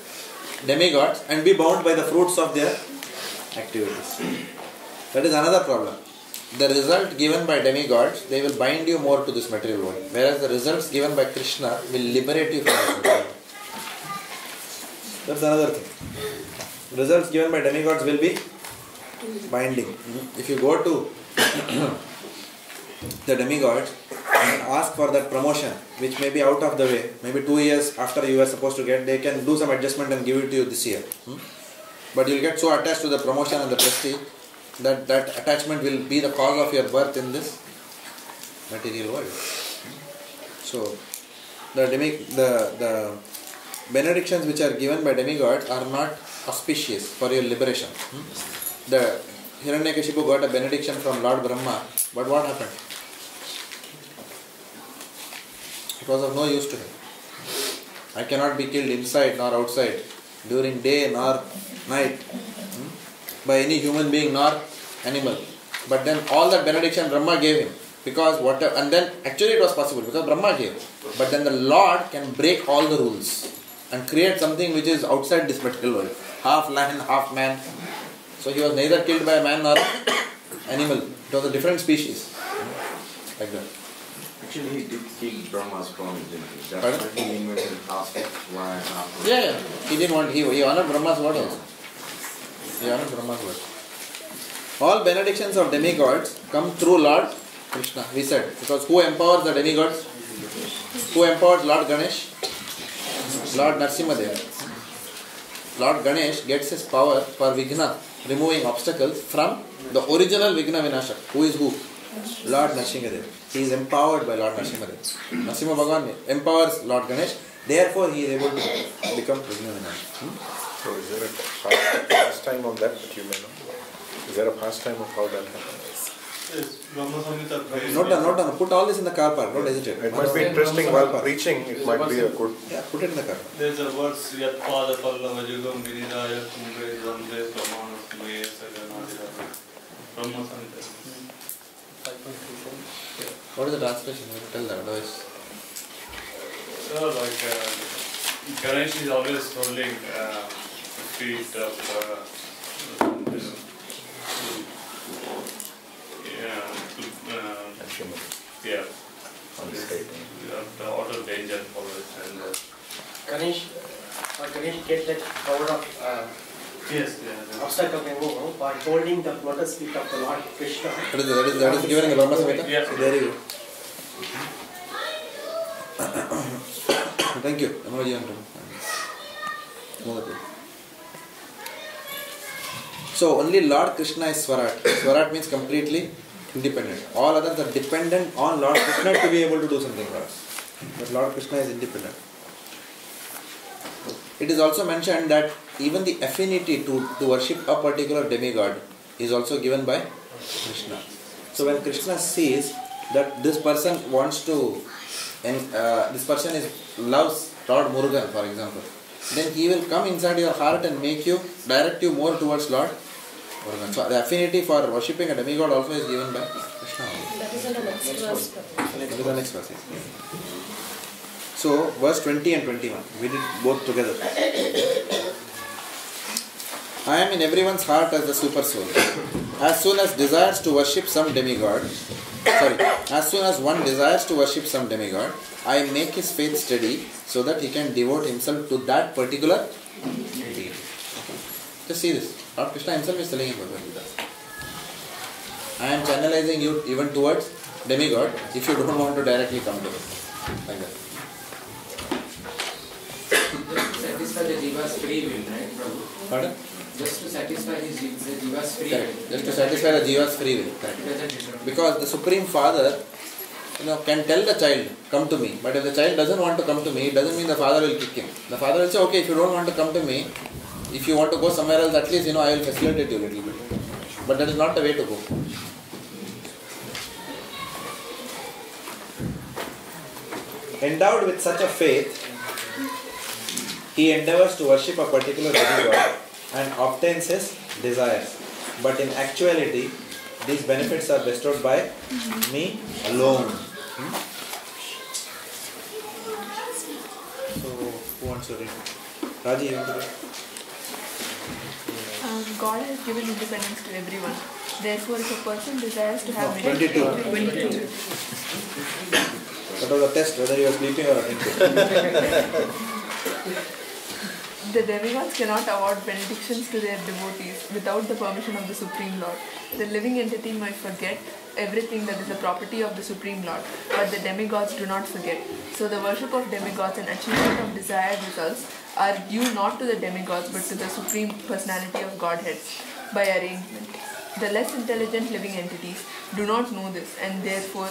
demigods and be bound by the fruits of their activities. That is another problem. The result given by demigods, they will bind you more to this material world, whereas the results given by Krishna will liberate you from this material world. That's another thing. Results given by demigods will be binding. If you go to the demigods and ask for that promotion, which may be out of the way, maybe 2 years after you are supposed to get, they can do some adjustment and give it to you this year. But you will get so attached to the promotion and the prestige that that attachment will be the cause of your birth in this material world. So, the benedictions which are given by demigods are not auspicious for your liberation. The Hiranyakashipu got a benediction from Lord Brahma, but what happened? It was of no use to him. I cannot be killed inside nor outside, during day nor night, by any human being nor animal. But then all that benediction Brahma gave him, because whatever, and then actually it was possible because Brahma gave. But then the Lord can break all the rules and create something which is outside this material world. Half lion, half man. So he was neither killed by a man nor animal. It was a different species. Like that. Actually, he did keep Brahma's promise, didn't he? That's why he invented half lion, half. Yeah. He didn't want. He honored Brahma's word also. He honored Brahma's word. All benedictions of demigods come through Lord Krishna. We said because who empowers the demigods? Who empowers Lord Ganesh? Lord Narsimhadev. Lord Ganesh gets his power for Vigna, removing obstacles from the original Vigna Vinashak. Who is who? Lord Narsimhadev. He is empowered by Lord Narsimhadev. Narsimha Bhagavan empowers Lord Ganesh. Therefore, he is able to become Vigna Vinashak. So, is there a pastime on that you may know? Is there a pastime of how that happens? Yes, Brahma Samhita. Note down. Put all this in the car park. Don't hesitate. It might be interesting while preaching. It might be a good. Yeah, put it in the car. There's a verse Yat Pada Pallava Jugam Viridaya Kumbe Dvande Pramana Sumaya Saganadira. Brahma Samhita. What is the translation? Tell that otherwise. So, like Ganesh is always holding the feet of the order of danger always. And Ganesh gets that power of yes, obstacle removal by holding the lotus feet of the Lord Krishna. That is given in the Brahma Samhita? Yeah. So there you go. Thank you. So only Lord Krishna is Swarat. Swarat means completely independent. All others are dependent on Lord Krishna to be able to do something for us. But Lord Krishna is independent. It is also mentioned that even the affinity to worship a particular demigod is also given by Krishna. So when Krishna sees that this person wants to, this person loves Lord Murugan, for example, then he will come inside your heart and direct you more towards Lord Murugan. So the affinity for worshipping a demigod also is given by Krishna. That is is in the next verse. This is the next verse. So, verse 20 and 21. We did both together. I am in everyone's heart as the super soul. As soon as desires to worship some demigod, as soon as one desires to worship some demigod, I make his faith steady so that he can devote himself to that particular deity. Just see this. Lord Krishna himself is telling him Bhagavad Gita. I am channelizing you even towards demigod if you don't want to directly come to it. Like that. Just to satisfy the jiva's free will, right, Prabhu? Pardon? Just to satisfy the jiva's free will. Correct. Just to satisfy the jiva's free will. Correct. Because the Supreme Father, can tell the child, come to me. But if the child doesn't want to come to me, it doesn't mean the father will kick him. The father will say, okay, if you don't want to come to me, if you want to go somewhere else, at least, I will facilitate you a little bit. But that is not the way to go. Endowed with such a faith, he endeavors to worship a particular demigod and obtains his desires. But in actuality, these benefits are bestowed by me alone. So, who wants to read? Raji, you want to read? God has given independence to everyone. Therefore, if a person desires to have 22. That was a test whether you are sleeping or thinking. The demigods cannot award benedictions to their devotees without the permission of the Supreme Lord. The living entity might forget everything that is the property of the Supreme Lord, but the demigods do not forget. So the worship of demigods and achievement of desired results are due not to the demigods but to the Supreme Personality of Godhead by arrangement. The less intelligent living entities do not know this, and therefore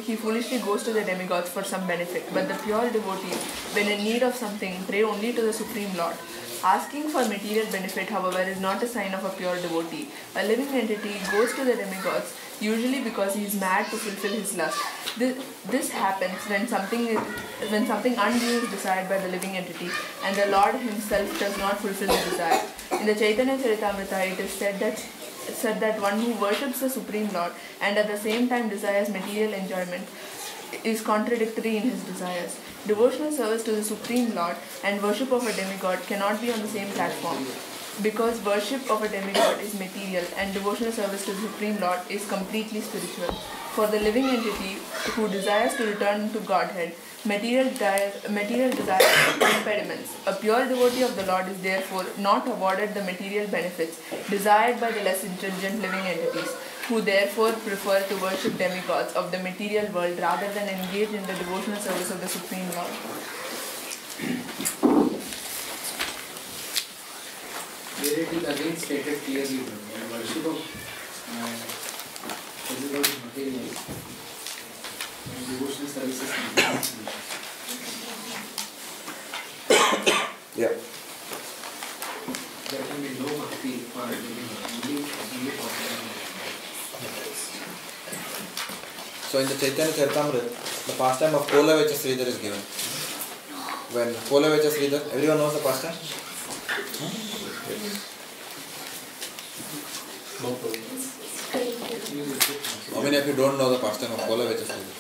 he foolishly goes to the demigods for some benefit. But the pure devotees, when in need of something, pray only to the Supreme Lord. Asking for material benefit, however, is not a sign of a pure devotee. A living entity goes to the demigods usually because he is mad to fulfill his lust. This happens when something undue is desired by the living entity and the Lord himself does not fulfill the desire. In the Chaitanya Charitamrita, it is said that one who worships the Supreme Lord and at the same time desires material enjoyment is contradictory in his desires. Devotional service to the Supreme Lord and worship of a demigod cannot be on the same platform, because worship of a demigod is material and devotional service to the Supreme Lord is completely spiritual. For the living entity who desires to return to Godhead, material desires are impediments. A pure devotee of the Lord is therefore not awarded the material benefits desired by the less intelligent living entities, who therefore prefer to worship demigods of the material world rather than engage in the devotional service of the Supreme Lord. Here it is again stated clearly that worship of physical material and devotional services. Yeah. There can be no bhakti for living only for. So in the Chaitanya Charitamrita, the pastime of Kola Vecha Sridhar is given. When Kola Vecha Sridhar, everyone knows the pastime? How many of you don't know the pastime of Kola Vecha Sridhar?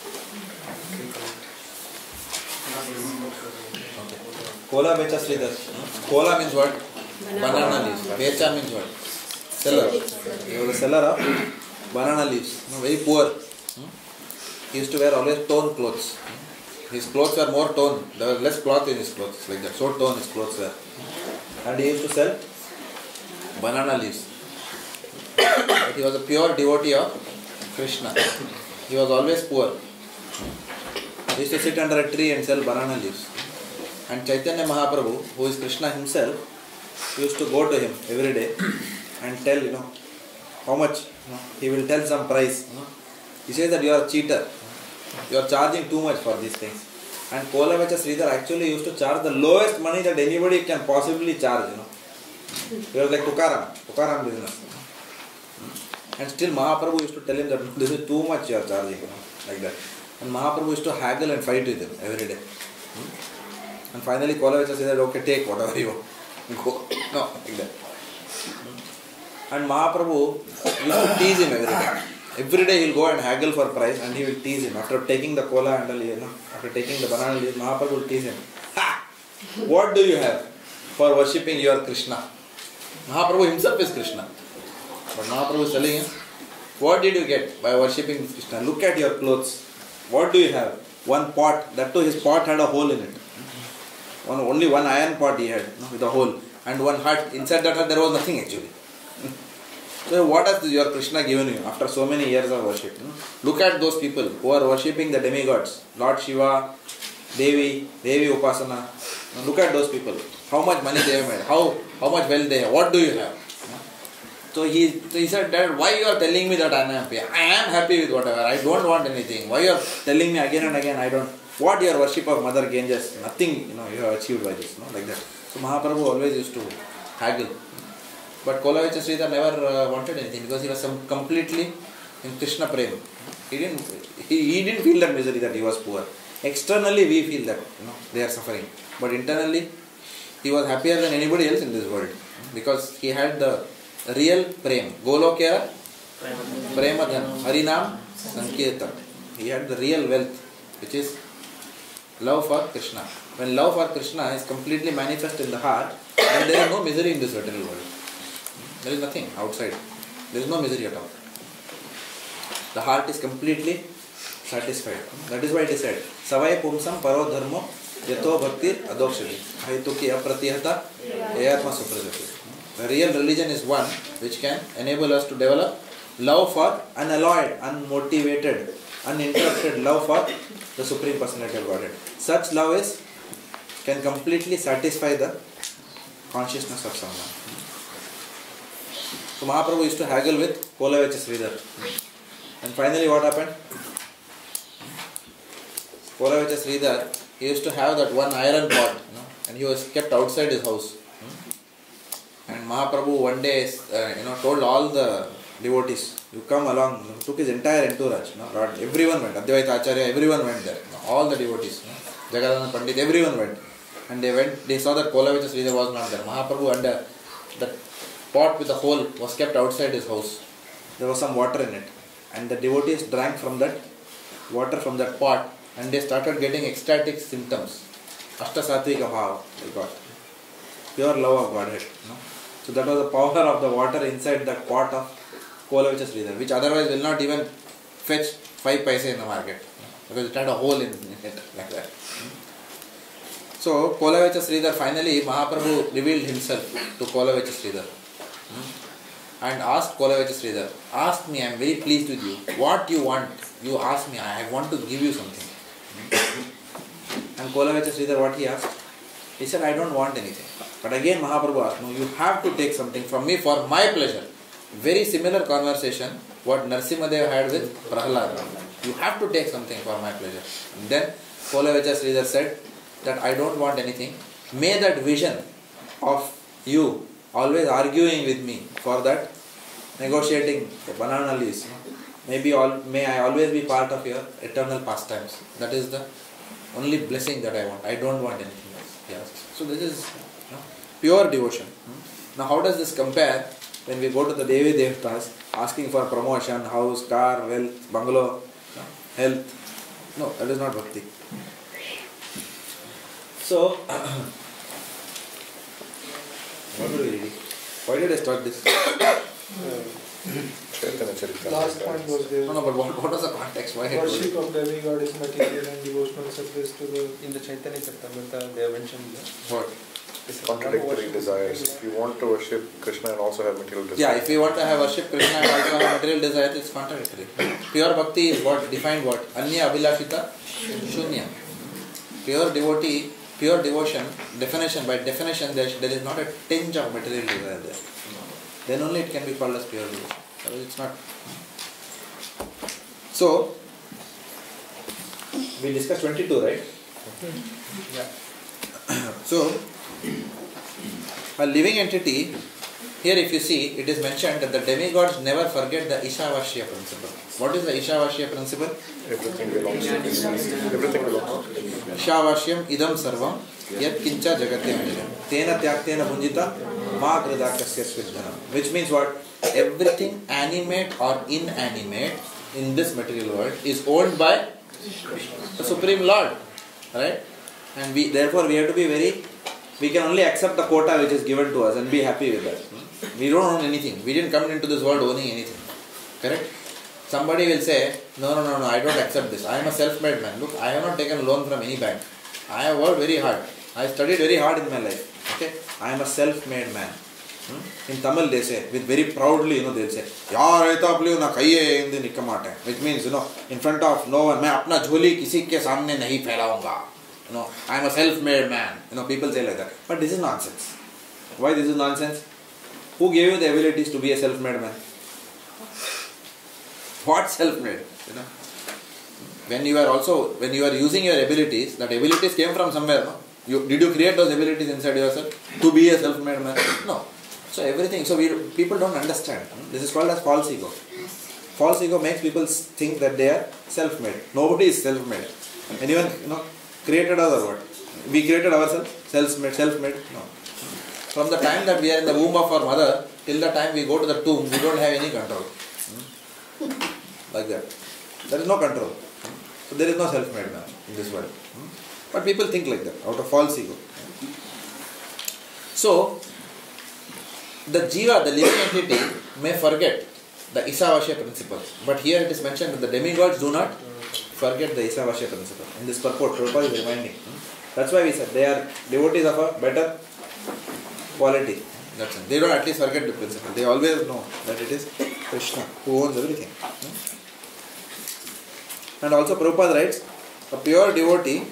Okay. Kola Vecha Sridhar. Kola means what? Banana leaves. Vecha means what? Seller. He was a seller of banana leaves. Very poor. He used to wear always torn clothes. His clothes were more torn. There was less cloth in his clothes, like that. So torn his clothes were. And he used to sell banana leaves. But he was a pure devotee of Krishna. He was always poor. He used to sit under a tree and sell banana leaves. And Chaitanya Mahaprabhu, who is Krishna himself, used to go to him every day and tell, how much. He will tell some price. He says that you are a cheater. You are charging too much for these things. And Kola Vecha Sridhar actually used to charge the lowest money that anybody can possibly charge. He was like Tukaram business. And still Mahaprabhu used to tell him that this is too much you are charging, like that. And Mahaprabhu used to haggle and fight with him every day. And finally Kola Vecha said, okay, take whatever you want. Go. No, like that. And Mahaprabhu used to tease him every day. Every day he'll go and haggle for price and he will tease him. After taking the cola and after taking the banana leaves, Mahaprabhu will tease him. Ha! What do you have for worshipping your Krishna? Mahaprabhu himself is Krishna. But Mahaprabhu is telling him, what did you get by worshipping Krishna? Look at your clothes. What do you have? One pot. That too, his pot had a hole in it. Only one iron pot he had with a hole. And one hut. Inside that hut there was nothing actually. So what has your Krishna given you after so many years of worship? Look at those people who are worshipping the demigods. Lord Shiva, Devi Upasana. Look at those people. How much money they have made. How much wealth they have. What do you have? So he said, Dad, why you are telling me that I am happy? I am happy with whatever. I don't want anything. Why you are telling me again and again I don't? What your worship of Mother Ganges? Nothing you have achieved by this. Like that. So Mahaprabhu always used to haggle. But Kolavaicha Sridhar never wanted anything because he was completely in Krishna Prem. He didn't feel that misery that he was poor. Externally we feel that they are suffering. But internally he was happier than anybody else in this world. Because he had the real Prem. Golokera Premadhan Harinam Sankirtan. He had the real wealth, which is love for Krishna. When love for Krishna is completely manifest in the heart, then there is no misery in this material world. There is nothing outside. There is no misery at all. The heart is completely satisfied. That is why it is said, Savai Pumsam Paro Dharmo Yato Bhaktir Adokshali Haituki Apratihata Eyatma Suprajati. The real religion is one which can enable us to develop love for unalloyed, unmotivated, uninterrupted love for the Supreme Personality of Godhead. Such love can completely satisfy the consciousness of someone. So Mahaprabhu used to haggle with Kolavaicha Sridhar. And finally what happened? Kolavaicha Sridhar, he used to have that one iron pot, and he was kept outside his house. And Mahaprabhu one day, told all the devotees, you come along, took his entire entourage. Everyone went, Bhaktivedanta everyone went there. All the devotees, Jagadana Pandit, everyone went. And they saw that Kolavaicha Sridhar was not there. Mahaprabhu under that pot with a hole was kept outside his house. There was some water in it. And the devotees drank from that water from that pot and they started getting ecstatic symptoms. Ashtasatvika bhava they got. Pure love of Godhead. So that was the power of the water inside that pot of Kolavaicha Sridhar, which otherwise will not even fetch 5 paise in the market. Because it had a hole in it like that. So Kolavaicha Sridhar, finally Mahaprabhu revealed himself to Kolavaicha Sridhar. And asked Kolavaicha Sridhar, ask me, I am very pleased with you. What you want, you ask me, I want to give you something. And Kolavaicha Sridhar, what he asked? He said, I don't want anything. But again Mahaprabhu asked, no, you have to take something from me for my pleasure. Very similar conversation what Narsimhadev had with Prahlad. You have to take something for my pleasure. And then Kolavaicha Sridhar said that I don't want anything. May that vision of you always arguing with me for that, negotiating the banana leaves. May I always be part of your eternal pastimes. That is the only blessing that I want. I don't want anything else. Yes. So this is pure devotion. Now how does this compare when we go to the Devi Devtas asking for promotion, house, car, wealth, bungalow, health? No, that is not bhakti. So what are we reading? Why did I start this? Last point was there. No, but what was the context? Why worship of demigod is material and devotional service to the... In the Chaitanya Charitamrita, they have mentioned what? Contradictory desires. If you want to worship Krishna and also have material desires. Yeah, if you want to have worship Krishna and also have material desires, it's contradictory. Pure bhakti is what? Defined what? Anya abhilashita shunya. Pure devotee, pure devotion, by definition, there is not a tinge of material desire there. Then only it can be called as pure devotion. It's not. So, we discussed 22, right? Yeah. So, a living entity, here if you see, it is mentioned that the demigods never forget the Ishavashya principle. What is the Ishavashya principle? Everything belongs to Krishna. Everything belongs to Krishna. Ishavashyam idam sarvam yat kincha jagate anjana. Tena tyaktena bhunjita Ma Kridakasya Svidhanam. Which means what? Everything animate or inanimate in this material world is owned by the Supreme Lord. Right? And therefore we have to be we can only accept the quota which is given to us and be happy with that. We don't own anything. We didn't come into this world owning anything. Correct? Somebody will say, no, I don't accept this. I am a self-made man. Look, I have not taken a loan from any bank. I have worked very hard. I studied very hard in my life. Okay? I am a self-made man. In Tamil they say, with very proudly, they will say, which means, in front of no one, I am a self-made man. People say like that. But this is nonsense. Why this is nonsense? Who gave you the abilities to be a self-made man? What self-made? When you are using your abilities, that abilities came from somewhere. No? Did you create those abilities inside yourself to be a self-made man? No. So everything. So people don't understand. This is called as false ego. False ego makes people think that they are self-made. Nobody is self-made. Anyone, created us or what? We created ourselves? Self-made? No. From the time that we are in the womb of our mother till the time we go to the tomb, we don't have any control. Like that. There is no control. So there is no self-made man in this world. But people think like that, out of false ego. So, the jiva, the living entity, may forget the Isavashya principles. But here it is mentioned that the demigods do not forget the Isavashya principle. In this purport, Prabhupada is reminding. That's why we said they are devotees of a better quality. That's it. They don't at least forget the principle. They always know that it is Krishna who owns everything. And also Prabhupada writes, a pure devotee,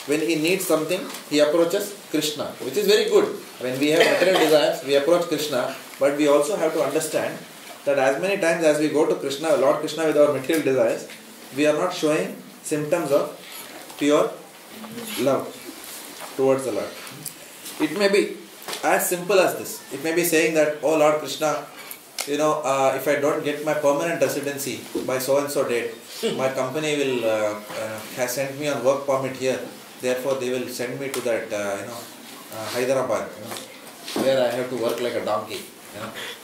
when he needs something, he approaches Krishna, which is very good. When we have material desires, we approach Krishna, but we also have to understand that as many times as we go to Krishna, Lord Krishna with our material desires, we are not showing symptoms of pure love towards the Lord. It may be as simple as this. It may be saying that, oh Lord Krishna, if I don't get my permanent residency by so and so date, my company will has sent me on work permit here. Therefore, they will send me to that Hyderabad, where I have to work like a donkey.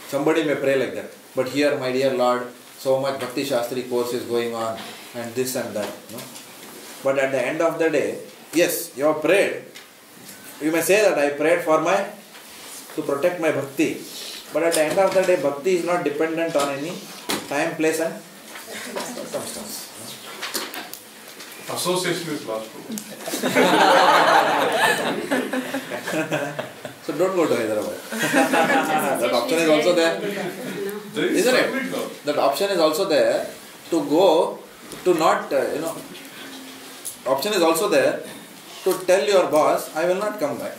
Somebody may pray like that. But here, my dear Lord, so much Bhakti Sastri course is going on, and this and that. But at the end of the day, yes, you have prayed. You may say that I prayed to protect my bhakti. But at the end of the day, bhakti is not dependent on any time, place and circumstance. Association is lost. So don't go to Hyderabad. That option is also there. Isn't it? That option is also there to go to not, option is also there to tell your boss, I will not come back.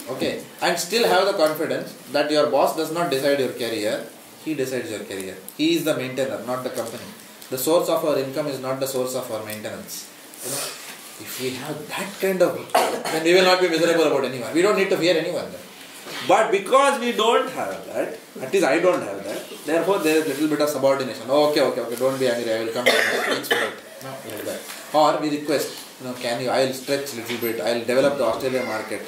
Okay. And still have the confidence that your boss does not decide your career, he decides your career. He is the maintainer, not the company. The source of our income is not the source of our maintenance. If we have that kind of, then we will not be miserable about anyone. We don't need to fear anyone then. But because we don't have that, at least I don't have that, therefore there is a little bit of subordination. Oh, okay, don't be angry, I will come next minute. No, like that. Or we request, I will stretch a little bit, I will develop the Australia market.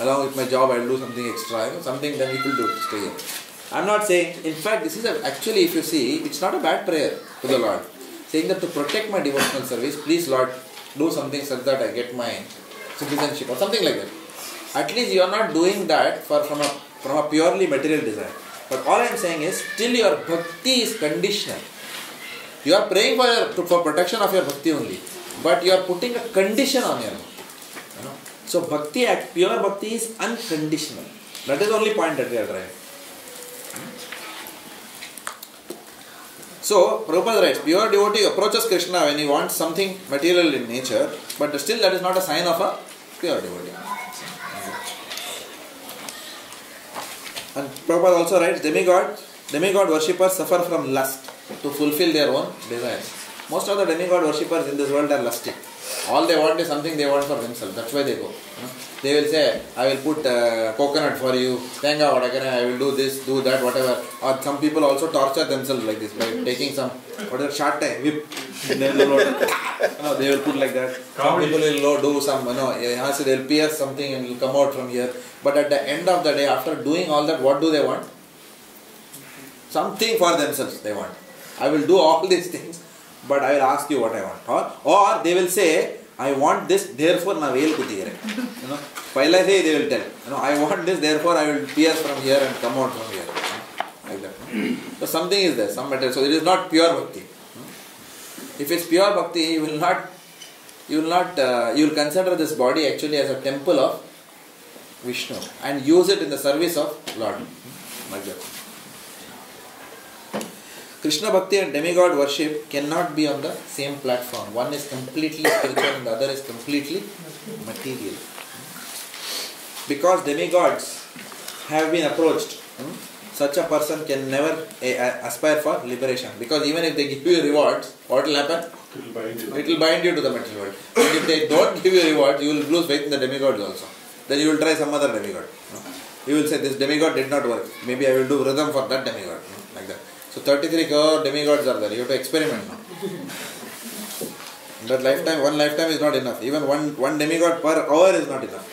Along with my job, I will do something extra, something then we will do to stay here. I am not saying, in fact, this is actually, if you see, it's not a bad prayer to the Lord. Saying that to protect my devotional service, please Lord, do something such that I get my citizenship or something like that. At least you are not doing that from a purely material desire. But all I am saying is, still your bhakti is conditional. You are praying for protection of your bhakti only. But you are putting a condition on your bhakti. So bhakti, pure bhakti is unconditional. That is the only point that we are driving. So, Prabhupada writes, pure devotee approaches Krishna when he wants something material in nature, but still that is not a sign of a pure devotee. And Prabhupada also writes, demigod worshippers suffer from lust to fulfill their own desires. Most of the demigod worshippers in this world are lusty. All they want is something they want for themselves. That's why they go. They will say, I will put coconut for you, tenga, whatever, I will do this, do that, whatever. Or some people also torture themselves like this by taking some, whatever, short time, whip. They will put like that. Some people will do some, they will pierce something and it will come out from here. But at the end of the day, after doing all that, what do they want? Something for themselves they want. I will do all these things, but I will ask you what I want. Or they will say, I want this, therefore na veil kutigare. Paila say they will tell. I want this, therefore I will pierce from here and come out from here. Like that. So something is there, some material. So it is not pure bhakti. If it's pure bhakti, you will consider this body actually as a temple of Vishnu and use it in the service of Lord. Like that. Krishna Bhakti and demigod worship cannot be on the same platform. One is completely spiritual and the other is completely material. Because demigods have been approached, such a person can never aspire for liberation. Because even if they give you rewards, what will happen? It will bind you to the material world. And if they don't give you rewards, you will lose faith in the demigods also. Then you will try some other demigod. You will say, this demigod did not work. Maybe I will do rhythm for that demigod. Like that. So 33 crore demigods are there. You have to experiment now. That lifetime, one lifetime is not enough. Even one demigod per hour is not enough.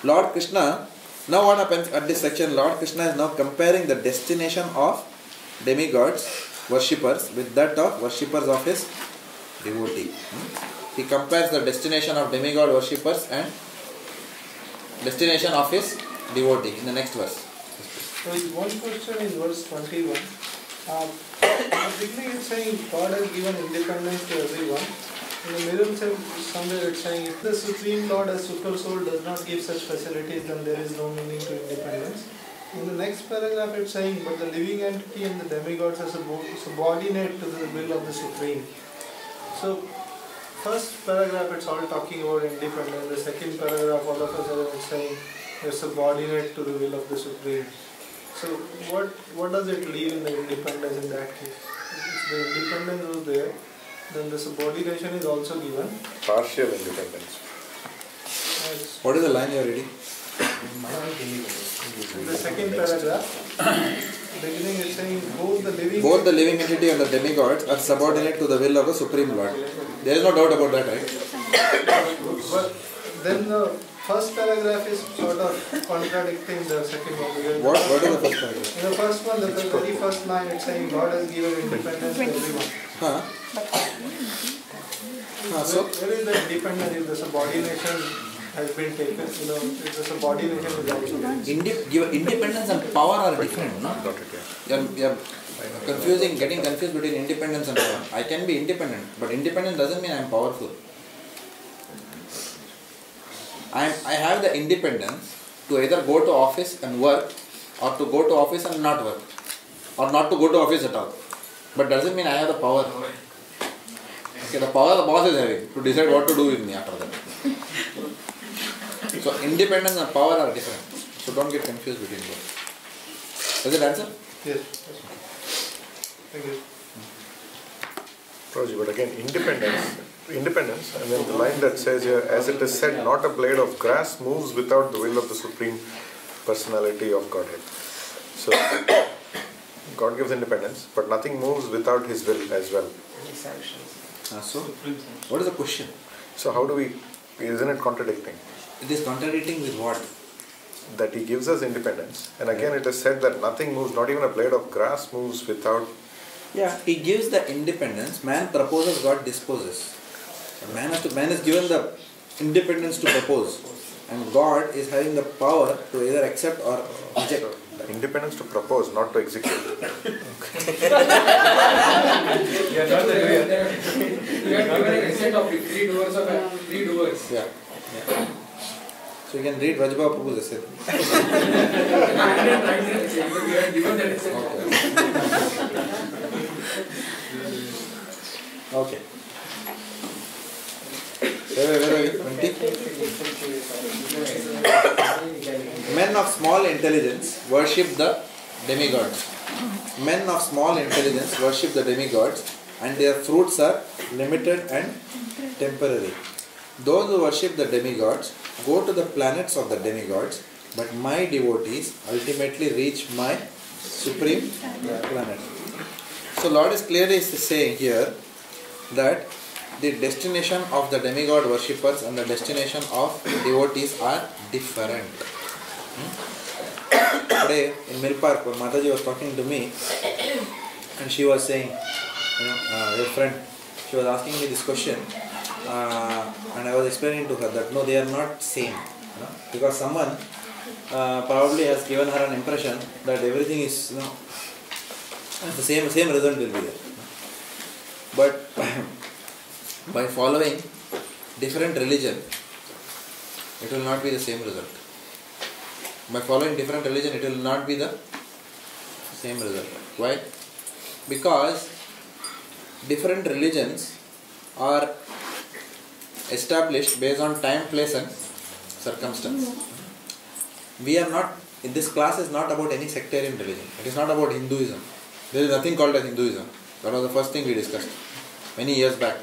Lord Krishna, now what happens at this section, Lord Krishna is now comparing the destination of demigods, worshippers, with that of worshippers of his devotee. He compares the destination of demigod worshippers and destination of his devotee in the next verse. So one question in verse 21. At the beginning it's saying God has given independence to everyone. In the middle somewhere it's saying if the Supreme Lord as Super Soul does not give such facilities, then there is no meaning to independence. In the next paragraph it's saying, but the living entity and the demigods are subordinate to the will of the Supreme. So first paragraph it's all talking about independence. The second paragraph all of a sudden it's saying they're subordinate to the will of the Supreme. So what does it leave in the independence in that case? If the independence was there, then the subordination is also given. Partial independence. What is the line you are reading? In the second paragraph, beginning it's saying both the living entity and the demigods are subordinate to the will of the Supreme Lord. There is no doubt about that, right? But then the first paragraph is sort of contradicting the second one. What is the first paragraph? In the first one, the very first line, it's saying God has given independence to everyone. So where is the independence if the subordination has been taken? If the subordination is also independence and power are different, no? You are getting confused between independence and power. I can be independent, but independence doesn't mean I am powerful. I have the independence to either go to office and work, or to go to office and not work, or not to go to office at all. But doesn't mean I have the power. Okay, the power the boss is having to decide what to do with me after that. So independence and power are different. So don't get confused between both. Does it answer? Yes. Thank you. Prabhuji, but again, independence, and then the line that says here, as it is said, not a blade of grass moves without the will of the Supreme Personality of Godhead. So, God gives independence, but nothing moves without His will as well. So, what is the question? So how do we, isn't it contradicting? It is contradicting with what? That He gives us independence, and again it is said that nothing moves, not even a blade of grass moves without... Yeah, He gives the independence, man proposes, God disposes. Man is given the independence to propose, and God is having the power to either accept or reject. The independence to propose, not to execute. You are given a set of three doers. Yeah. So you can read Rajabha Prabhu's essay. Okay. Where are you? 20? Men of small intelligence worship the demigods. Men of small intelligence worship the demigods and their fruits are limited and temporary. Those who worship the demigods go to the planets of the demigods, but my devotees ultimately reach my supreme planet. So Lord is clearly saying here that the destination of the demigod worshippers and the destination of devotees are different. Today in Mill Park, when Mataji was talking to me, and she was saying, your friend, she was asking me this question, and I was explaining to her that no, they are not same. Because someone probably has given her an impression that everything is, the same result will be there. But by following different religion, it will not be the same result. By following different religion, it will not be the same result. Why? Because different religions are established based on time, place and circumstance. We are not, this class is not about any sectarian religion. It is not about Hinduism. There is nothing called as Hinduism. That was the first thing we discussed many years back.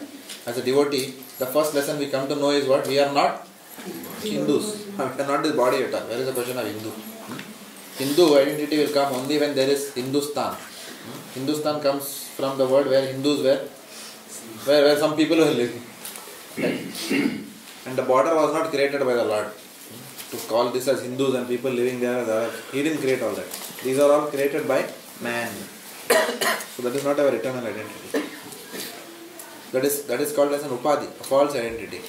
As a devotee, the first lesson we come to know is what? We are not Hindus. We are not this body at all. Where is the question of Hindu? Hindu identity will come only when there is Hindustan. Hindustan comes from the word where Hindus were, where some people were living. And the border was not created by the Lord. To call this as Hindus and people living there, He didn't create all that. These are all created by man. So that is not our eternal identity. That is called as an upadhi, a false identity.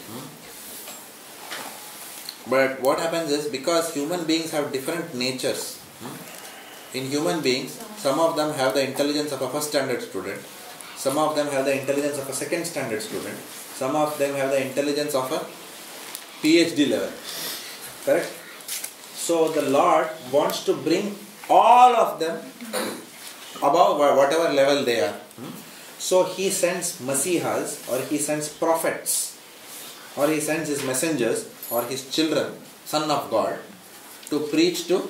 But what happens is, because human beings have different natures. In human beings, some of them have the intelligence of a first standard student, some of them have the intelligence of a second standard student, some of them have the intelligence of a PhD level. Correct? So the Lord wants to bring all of them above whatever level they are. So He sends Masihas, or He sends prophets, or He sends His messengers, or His children, Son of God, to preach to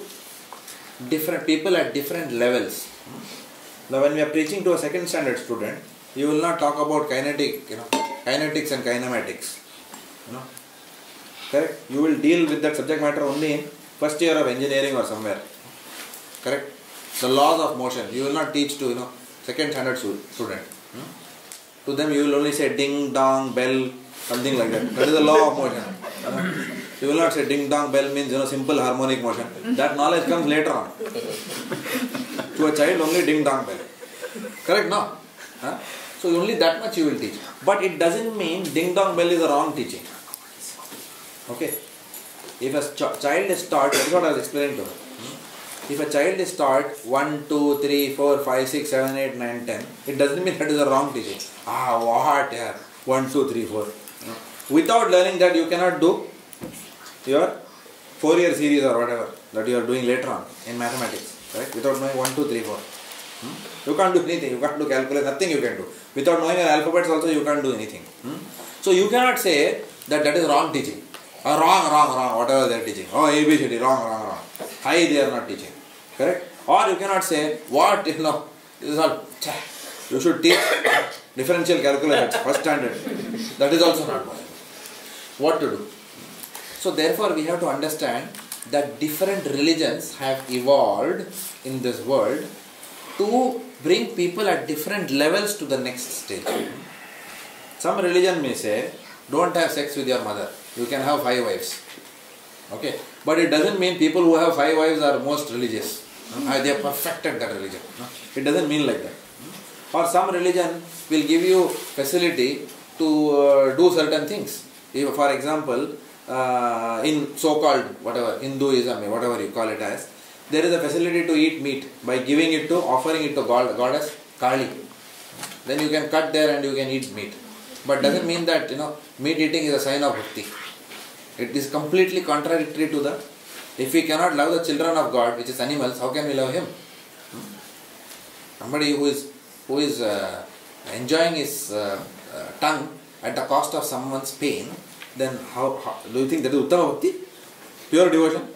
different people at different levels. Now when we are preaching to a second standard student, you will not talk about kinetics and kinematics. Correct? You will deal with that subject matter only in first year of engineering or somewhere. Correct? The laws of motion. You will not teach to second standard student. To them you will only say ding dong bell, something like that. That is the law of motion. You will not say ding dong bell means simple harmonic motion. That knowledge comes later on. To a child only ding dong bell. Correct? No? So only that much you will teach. But it doesn't mean ding dong bell is a wrong teaching. Okay? If a child is taught, that is what I was explaining to her. If a child is taught 1, 2, 3, 4, 5, 6, 7, 8, 9, 10, it doesn't mean that is a wrong teaching. What? Yeah. 1, 2, 3, 4. Without learning that, you cannot do your 4-year series or whatever that you are doing later on in mathematics. Right? Without knowing 1, 2, 3, 4. You can't do anything. You can't do calculus. Nothing you can do. Without knowing your alphabets also, you can't do anything. So you cannot say that is wrong teaching. Wrong, whatever they are teaching. ABCD, wrong. High they are not teaching. Correct? Or you cannot say, what, this is all, you should teach differential calculus at first standard. That is also not possible. What to do? So therefore we have to understand that different religions have evolved in this world to bring people at different levels to the next stage. Some religion may say, don't have sex with your mother. You can have 5 wives. Okay? But it doesn't mean people who have 5 wives are most religious. They have perfected that religion. It doesn't mean like that. Or some religion will give you facility to do certain things. If, for example, in so-called whatever, Hinduism, whatever you call it as, there is a facility to eat meat by offering it to goddess Kali. Then you can cut there and you can eat meat. But doesn't mean that meat eating is a sign of bhakti. It is completely contradictory to the. If we cannot love the children of God, which is animals, how can we love Him? Somebody who is enjoying his tongue at the cost of someone's pain, then how do you think that is uttama bhakti? Pure devotion?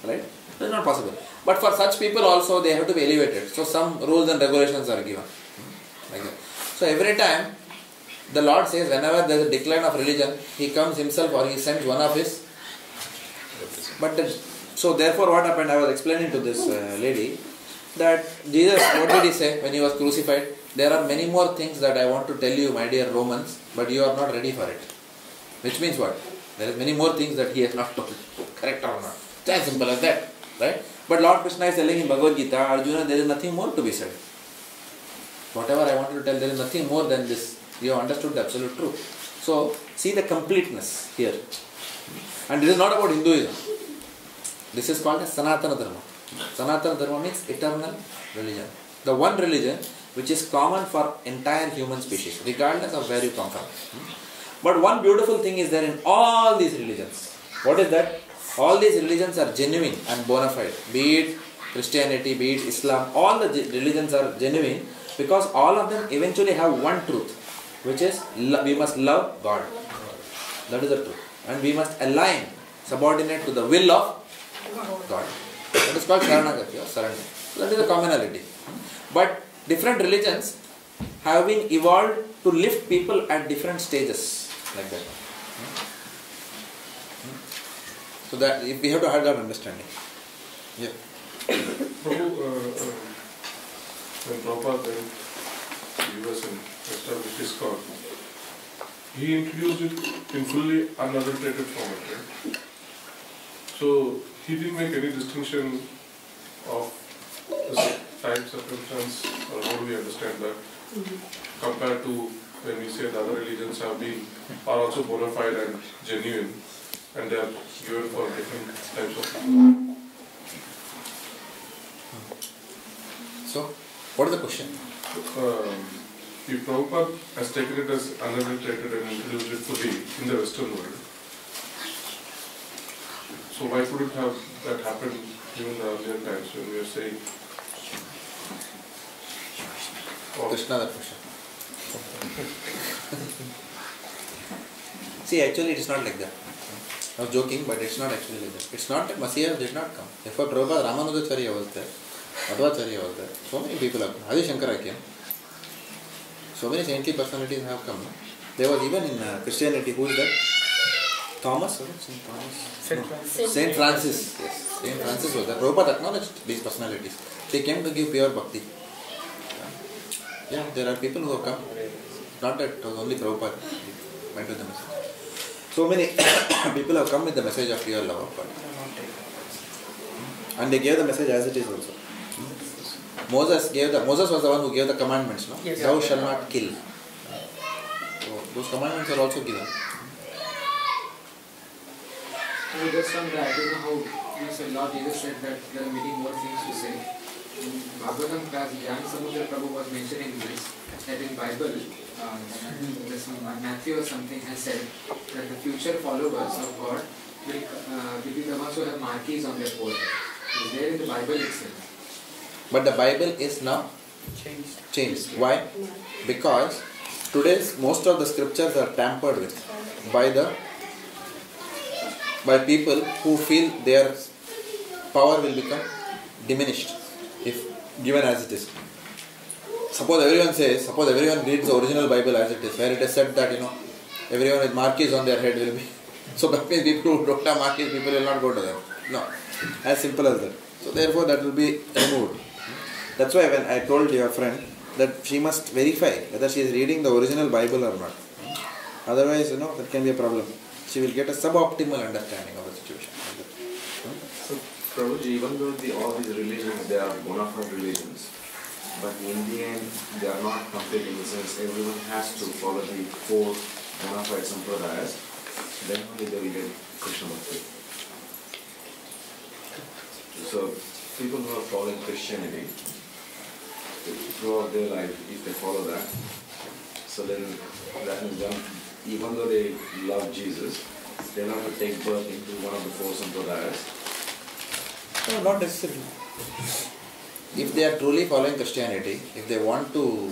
Right? That is not possible. But for such people also, they have to be elevated. So some rules and regulations are given. Like that. So So every time the Lord says, whenever there is a decline of religion, He comes Himself or He sends one of His. So therefore what happened, I was explaining to this lady that Jesus, what did He say when He was crucified? There are many more things that I want to tell you, my dear Romans, but you are not ready for it. Which means what? There are many more things that He has not told. Correct or not? It's as simple as that. Right? But Lord Krishna is telling in Bhagavad Gita, Arjuna, there is nothing more to be said. Whatever I wanted to tell, there is nothing more than this. You have understood the absolute truth. So, see the completeness here. And this is not about Hinduism. This is called as Sanatana Dharma. Sanatana Dharma means eternal religion. The one religion which is common for entire human species, regardless of where you come from. But one beautiful thing is there in all these religions. What is that? All these religions are genuine and bona fide. Be it Christianity, be it Islam, all the religions are genuine because all of them eventually have one truth, which is we must love God. That is the truth. And we must align, subordinate to the will of God. That is called Sharanagati or surrender. That is the commonality. But different religions have been evolved to lift people at different stages like that. So that we have to have that understanding. Yeah. Prabhu, when Prabhupada went to the US and established ISKCON, he introduced it in fully unadulterated format, right? So he didn't make any distinction of the time, circumstance, or how do we understand that, compared to when we say the other religions are also bona fide and genuine, and they are given for different types of people. So, what is the question? If Prabhupada has taken it as unadulterated and introduced it fully in the Western world, so why couldn't have that happened even in the earlier times when we are saying? Krishna, that question. See, actually it is not like that. I was joking, but it's not actually like that. It's not that Messiah did not come. Therefore, Prabhupada Ramanujacharya was there, Madhvacharya was there. So many people have come. Adi Shankara came. So many saintly personalities have come. There was even in Christianity, who is that? Thomas? Saint Francis. Yes. Saint Francis was there. Prabhupada acknowledged these personalities. They came to give pure bhakti. Yeah, there are people who have come. Not that it was only Prabhupada went with the message. So many people have come with the message of pure love of God. And they gave the message as it is also. Moses was the one who gave the commandments, no? Yes. Thou shalt not kill. So those commandments are also given. So just on that, you know how you said, Lord Jesus said that there are many more things to say. In Bhagavatam class, Jnana Samudra Prabhu was mentioning this, that in Bible, Matthew or something has said that the future followers of God will be the ones who have marquees on their forehead. It is there in the Bible itself. But the Bible is now changed. Why? Because today's most of the scriptures are tampered with by people who feel their power will become diminished if given as it is. Suppose everyone reads the original Bible as it is, where it is said that everyone with marquees on their head will be. So that means people who don't have marquees, people will not go to them. No, as simple as that. So therefore that will be removed. That's why when I told your friend that she must verify whether she is reading the original Bible or not. Otherwise, that can be a problem. She will get a suboptimal understanding of the situation. So, Prabhuji, even though all these religions, they are bona fide religions, but in the end, they are not complete in the sense everyone has to follow the four bona fide sampradayas, then only they will get Krishna Bhakti. So, people who are following Christianity, throughout their life, if they follow that, so then that means them, even though they love Jesus, they have to take birth into one of the four sampradayas. No, not necessarily. If they are truly following Christianity, if they want to,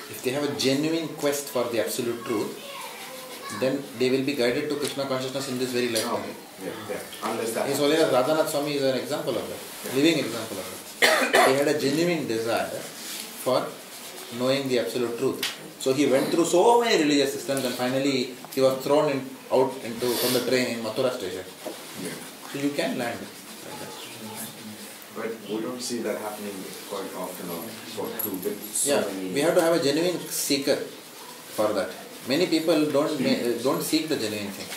if they have a genuine quest for the absolute truth, then they will be guided to Krishna consciousness in this very lifetime. Unless that. His Holiness Radhanath Swami is an example of that, living example of that. He had a genuine desire for knowing the absolute truth. So he went through so many religious systems and finally he was thrown out from the train in Mathura station. So you can land. But we don't see that happening quite often with so many. We have to have a genuine seeker for that. Many people don't seek the genuine thing.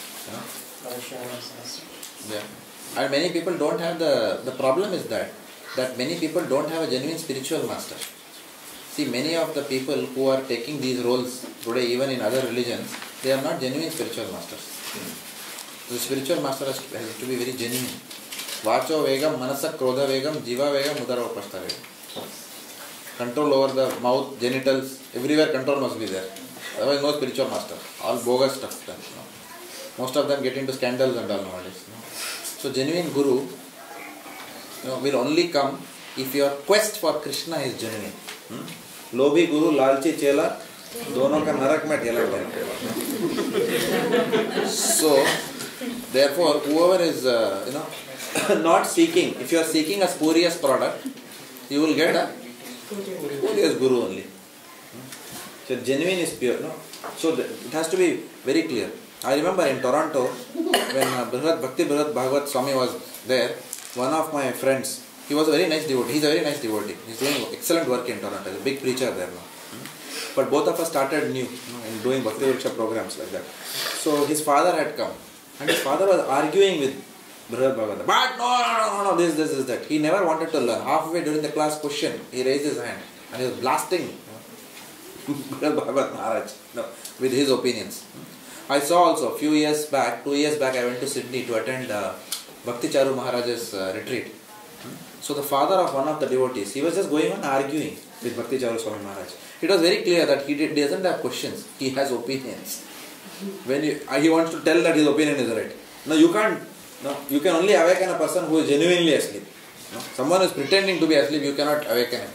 And many people don't have the problem is that many people don't have a genuine spiritual master. See, many of the people who are taking these roles today, even in other religions, they are not genuine spiritual masters. The spiritual master has to be very genuine. Vacho vegam, manasa krodha vegam, jiva vegam, mudara upashta vegam. Control over the mouth, genitals, everywhere control must be there. Otherwise no spiritual master. All bogus stuff done. Most of them get into scandals and all nowadays. So genuine guru will only come if your quest for Krishna is genuine. Lobhi guru, lalchi chela, dono ka narak mein thela gaya. So therefore whoever is not seeking, if you are seeking a spurious product, you will get a spurious guru only. So genuine is pure. So it has to be very clear. I remember in Toronto, when Bhaktivedanta Bhagavad Swami was there, one of my friends, he was a very nice devotee. He's a very nice devotee. He's doing excellent work in Toronto. He's a big preacher there now. But both of us started new in doing Bhakti programs like that. So his father had come. And his father was arguing with Bhagavad. But no, this, that. He never wanted to learn. Halfway during the class question, he raised his hand and he was blasting Bhagavad Maharaj with his opinions. I saw also 2 years back, I went to Sydney to attend Bhakticharu Maharaj's retreat. So the father of one of the devotees, he was just going on arguing with Bhakticharu Swami Maharaj. It was very clear that he doesn't have questions, he has opinions. When he wants to tell that his opinion is right. No, you can't. No, you can only awaken a person who is genuinely asleep. No? Someone who is pretending to be asleep, you cannot awaken him.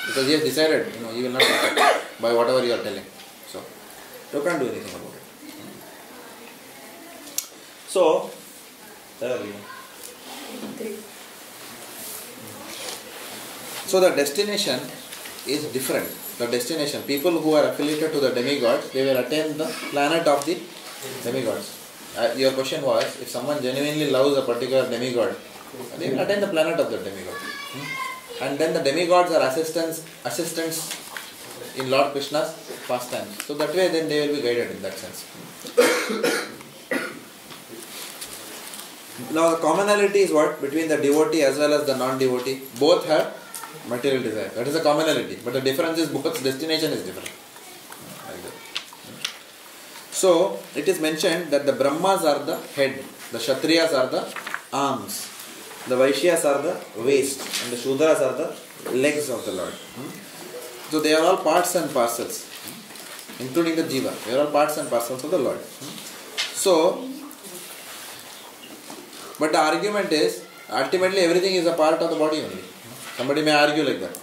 Because he has decided, he will not be affected by whatever you are telling. So, you can't do anything about it. So, there we go. So the destination is different. The destination, people who are affiliated to the demigods, they will attain the planet of the demigods. Your question was, if someone genuinely loves a particular demigod, they will attain the planet of the demigod. And then the demigods are assistants in Lord Krishna's pastimes. So that way then they will be guided in that sense. Now the commonality is what? Between the devotee as well as the non-devotee. Both have material desire. That is a commonality. But the difference is both destination is different. Like that. So it is mentioned that the Brahmas are the head, the Kshatriyas are the arms, the Vaishyas are the waist, and the Shudras are the legs of the Lord. So they are all parts and parcels, including the Jiva. They are all parts and parcels of the Lord. So, but the argument is, ultimately everything is a part of the body only. Somebody may argue like that.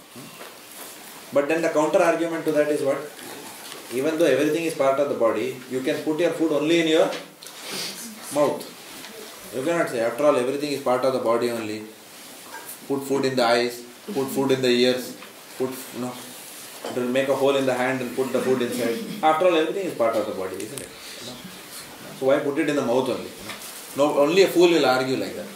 But then the counter argument to that is what? Even though everything is part of the body, you can put your food only in your mouth. You cannot say, after all, everything is part of the body only. Put food in the eyes, put food in the ears, make a hole in the hand and put the food inside. After all, everything is part of the body, isn't it? So why put it in the mouth only? No, only a fool will argue like that.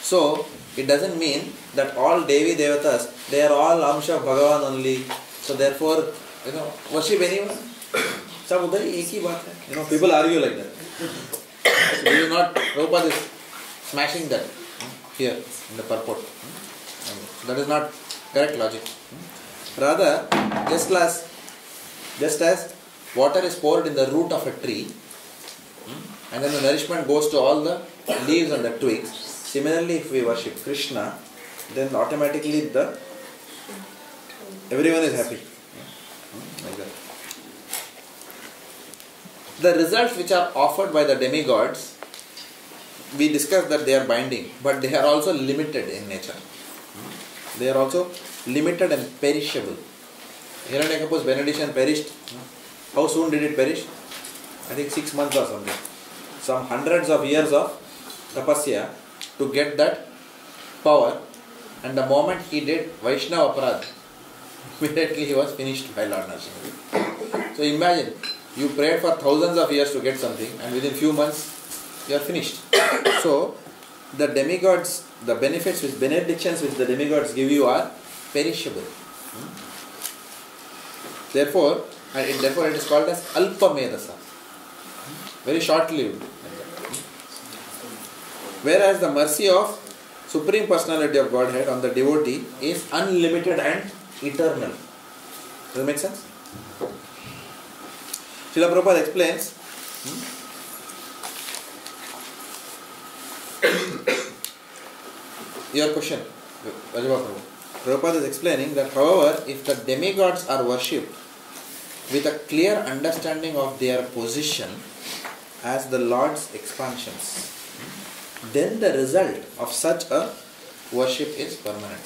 So, it doesn't mean that all Devi Devatas, they are all Amsha of Bhagavan only. So therefore, worship anyone. Sab udhar ek hi baat hai. People argue like that. So this is not, Prabhupada is smashing that here in the purport. That is not correct logic. Rather, just as water is poured in the root of a tree, and then the nourishment goes to all the leaves and the twigs. Similarly, if we worship Krishna, then automatically everyone is happy. Like that. The results which are offered by the demigods, we discussed that they are binding, but they are also limited in nature. They are also limited and perishable. Hiranyakapu's benediction perished. How soon did it perish? I think 6 months or something. Some hundreds of years of tapasya to get that power, and the moment he did Vaishnava Aparad, Immediately he was finished by Lord Narasimha. So imagine, you prayed for thousands of years to get something and within few months you are finished. So the demigods, the benefits, benedictions which the demigods give you are perishable. Therefore it is called as Alpa Medasa. Very short-lived. Whereas the mercy of Supreme Personality of Godhead on the devotee is unlimited and eternal. Does that make sense? Srila Prabhupada explains your question, Prabhupada is explaining that however, if the demigods are worshipped with a clear understanding of their position as the Lord's expansions, then the result of such a worship is permanent.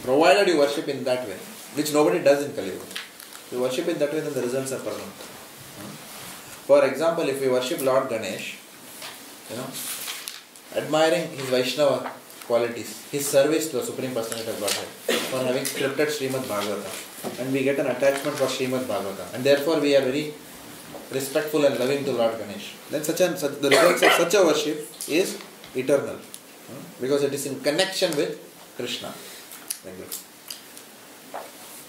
Provided you worship in that way, which nobody does in Kali Yuga. If you worship in that way, then the results are permanent. For example, if we worship Lord Ganesh, admiring his Vaishnava qualities, his service to the Supreme Personality of Godhead, for having scripted Srimad Bhagavatam, and we get an attachment for Srimad Bhagavatam, and therefore we are very respectful and loving to Lord Ganesh, then the results of such a worship is eternal, because it is in connection with Krishna. Thank you.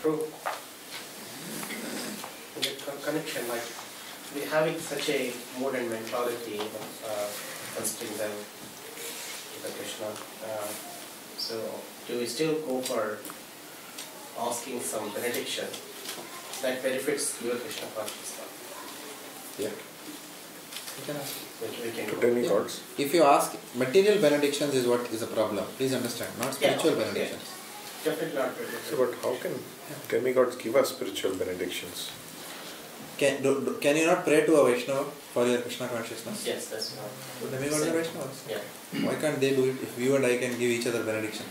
True. In the connection, like we having such a modern mentality of considering them to the Krishna. So do we still go for asking some benediction that benefits your Krishna consciousness? Yeah. You can ask. We can To demigods. If you ask, material benedictions is what is a problem. Please understand, not spiritual benedictions. Yeah. Definitely not benediction. So, but how can demigods give us spiritual benedictions? Can you not pray to a Vaishnava for your Krishna consciousness? Yes, that's right. So demigods are Vaishnavas. Yeah. Why can't they do it if you and I can give each other benedictions?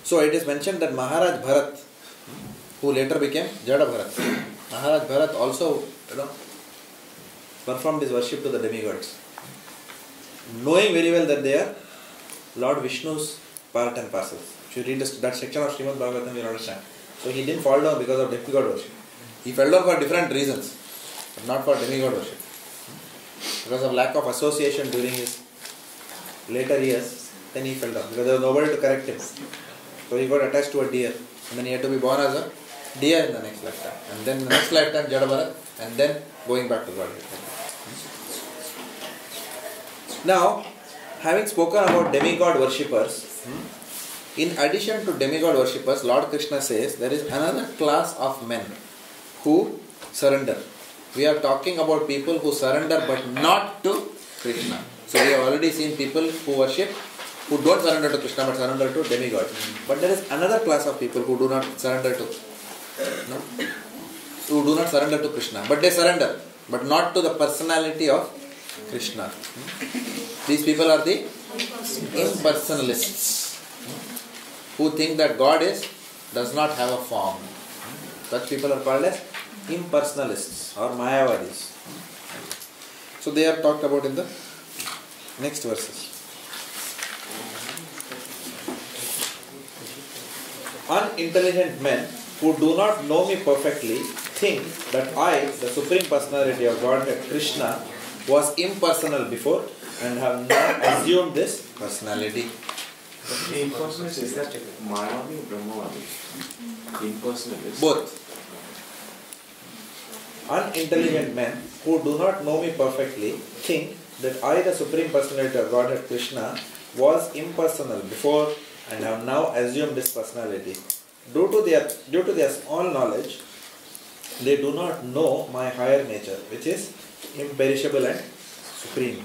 So it is mentioned that Maharaj Bharat, who later became Jada Bharat, Maharaj Bharat also performed his worship to the demigods, knowing very well that they are Lord Vishnu's part and parcels. If you read that section of Srimad Bhagavatam, you will understand. So he didn't fall down because of demigod worship. He fell down for different reasons, but not for demigod worship. Because of lack of association during his later years, then he fell down because there was nobody to correct him. So he got attached to a deer, and then he had to be born as a deer in the next lifetime, and then in the next lifetime Jada Bharat, and then going back to Godhead. Now, having spoken about demigod worshippers, in addition to demigod worshippers, Lord Krishna says there is another class of men who surrender. We are talking about people who surrender but not to Krishna. So we have already seen people who worship, who don't surrender to Krishna but surrender to demigods. But there is another class of people who do not surrender to Krishna, but they surrender, but not to the personality of Krishna. These people are the impersonalists, who think that God does not have a form. Such people are called as impersonalists or Mayavadis. So they are talked about in the next verses. Unintelligent men who do not know me perfectly think that I, the Supreme Personality of Godhead, Krishna, was impersonal before and have now assumed this personality. Impersonalist is that Mayavadi or Brahmavadi? Impersonalist? Both. Unintelligent men who do not know me perfectly think that I, the Supreme Personality of Godhead, Krishna, was impersonal before and have now assumed this personality. Due to their small knowledge, they do not know my higher nature, which is imperishable and supreme.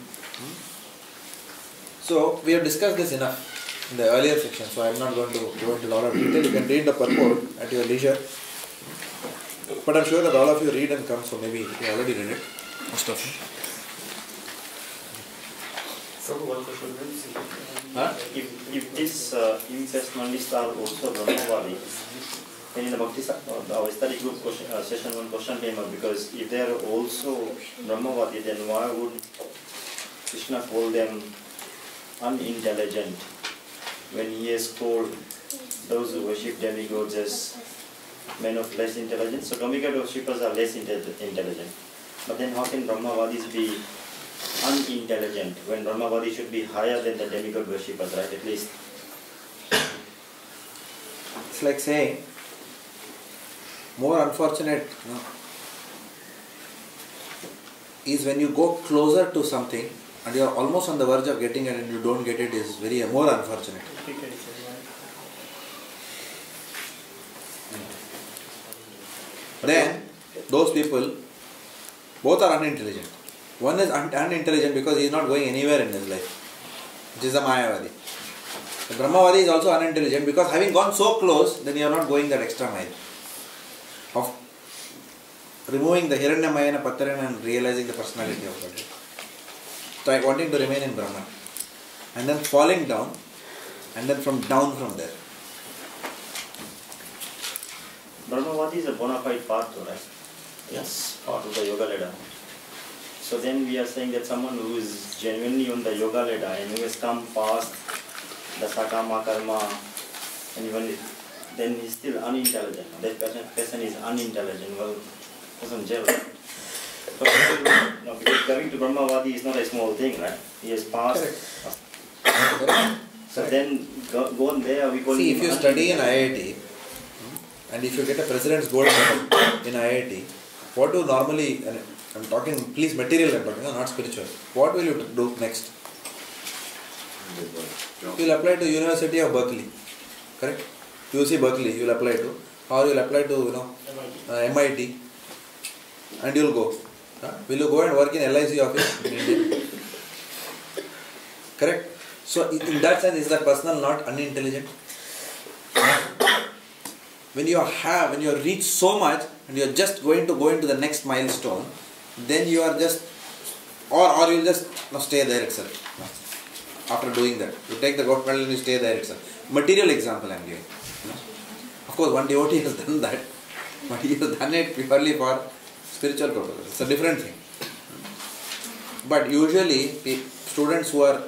So we have discussed this enough in the earlier section, so I am not going to go into a lot of detail. You can read the purport at your leisure. But I am sure that all of you read and come, so maybe you already read it. Most of you. So one question, Huh? if these impersonalists are also Brahmavadi, then in the Bhakti study group session one question came up, because if they are also Brahmavadi, then why would Krishna call them unintelligent? when he has called those who worship demigods as men of less intelligence. So demigod worshippers are less intelligent. But then how can Brahmavadis be unintelligent when Brahmavadis should be higher than the demigod worshippers, right? At least. It's like saying, more unfortunate is when you go closer to something and you are almost on the verge of getting it and you don't get it, is very more unfortunate. Then those people both are unintelligent. One is unintelligent because he is not going anywhere in his life, which is the Mayavadi. The Brahmavadi is also unintelligent because having gone so close, then you are not going that extra mile of removing the Hiranyamayana Pattarana and realizing the personality of God. So wanting to remain in Brahman. And then falling down, and then down from there. Brahmavadi is a bona fide path, right? Yes. Part of the Yoga ladder. So then we are saying that someone who is genuinely on the Yoga ladder and who has come past the Sakama Karma, and even then he's still unintelligent. That person is unintelligent. Well, doesn't gel. But no, because coming to Brahmavadi is not a small thing, right? He has passed. Correct. So then go on there, we call See, him if you study in IIT, and if you get a President's Gold Medal in IIT, what do normally, and I'm talking, please material I'm talking, not spiritual, what will you do next? You will apply to University of Berkeley, correct? UC Berkeley you will apply to, or you will apply to MIT, and you will go. Will you go and work in LIC office in India? Correct? So in that sense, is that person not unintelligent? When you have reached so much and you are just going to go into the next milestone, then you are just, or you will just stay there itself. After doing that, you take the gold medal and you stay there itself. Material example I am giving. Of course, one devotee has done that, but he has done it purely for spiritual purposes. It's a different thing. But usually, students who are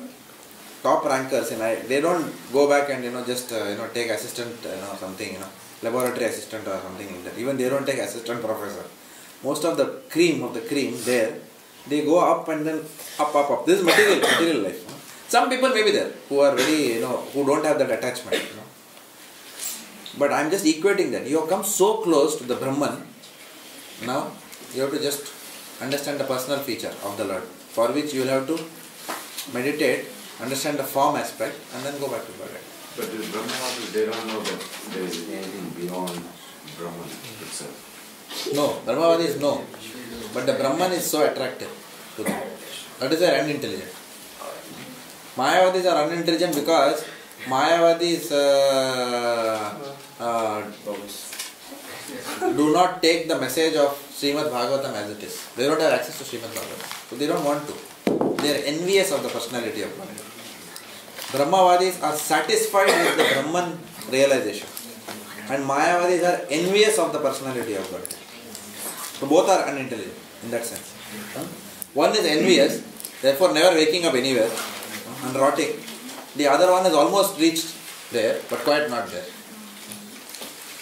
top rankers, they don't go back and just take assistant, something, laboratory assistant or something like that. Even they don't take assistant professor. Most of the cream there, they go up and then up. This is material life. Some people may be there who are very, who don't have that attachment. But I am just equating that. You have come so close to the Brahman. Now you have to just understand the personal feature of the Lord, for which you will have to meditate, understand the form aspect, and then go back to Bhagavad. But the Brahmavadis, they don't know that there is anything beyond Brahman itself. No, Brahmavadis no. But the Brahman is so attractive to them. That is why they are unintelligent. Mayavadis are unintelligent because Mayavadis do not take the message of Srimad Bhagavatam as it is. They don't have access to Srimad Bhagavatam. So they don't want to. They are envious of the personality of God. Brahmavadis are satisfied with the Brahman realization. And Mayavadis are envious of the personality of God. So both are unintelligent in that sense. One is envious, therefore never waking up anywhere and rotting. The other one has almost reached there, but quite not there.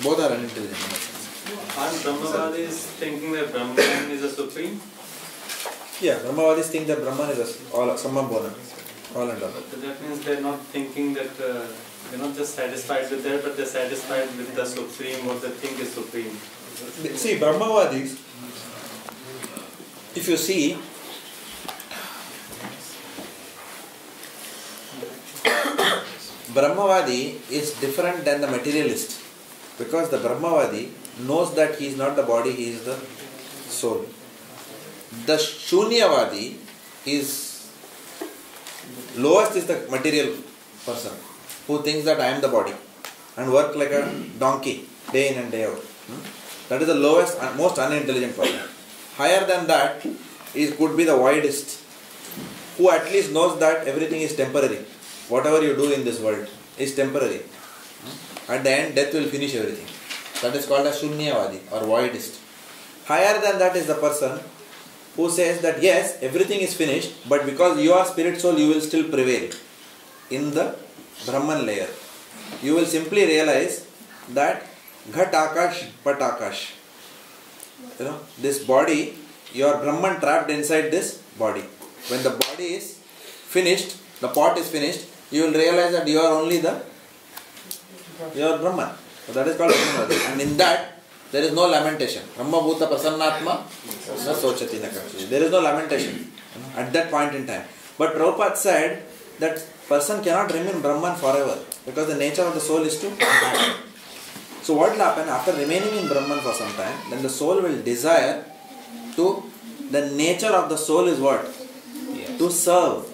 Both are unintelligent in that sense. Aren't Brahmavadis thinking that Brahman is a supreme? Yeah, Brahmavadis think that Brahman is Sammabhona, all and all. But that means they're not thinking that they're not just satisfied with that, but they're satisfied with the supreme, what they think is supreme. See, Brahmavadis, if you see, Brahmavadi is different than the materialist, because the Brahmavadi knows that he is not the body, he is the soul. The Shunyavadi is lowest is the material person who thinks that I am the body and work like a donkey day in and day out. That is the lowest and most unintelligent person. Higher than that could be the widest, who at least knows that everything is temporary. Whatever you do in this world is temporary. At the end, death will finish everything. That is called a Shunyavadi or voidist. Higher than that is the person who says that yes, everything is finished, but because you are spirit soul, you will still prevail in the Brahman layer, you will simply realize that Ghat Akash, Pat Akash. This body, you are Brahman trapped inside this body. When the body is finished, the pot is finished, you will realize that you are only you are Brahman. So that is called Brahman. And in that, there is no lamentation. Brahma Bhuta Prasannatma na sochati na kakshi. There is no lamentation at that point in time. But Prabhupada said that person cannot remain Brahman forever because the nature of the soul is to act. So what will happen after remaining in Brahman for some time? Then the soul will desire to, the nature of the soul is what? Yes. To serve.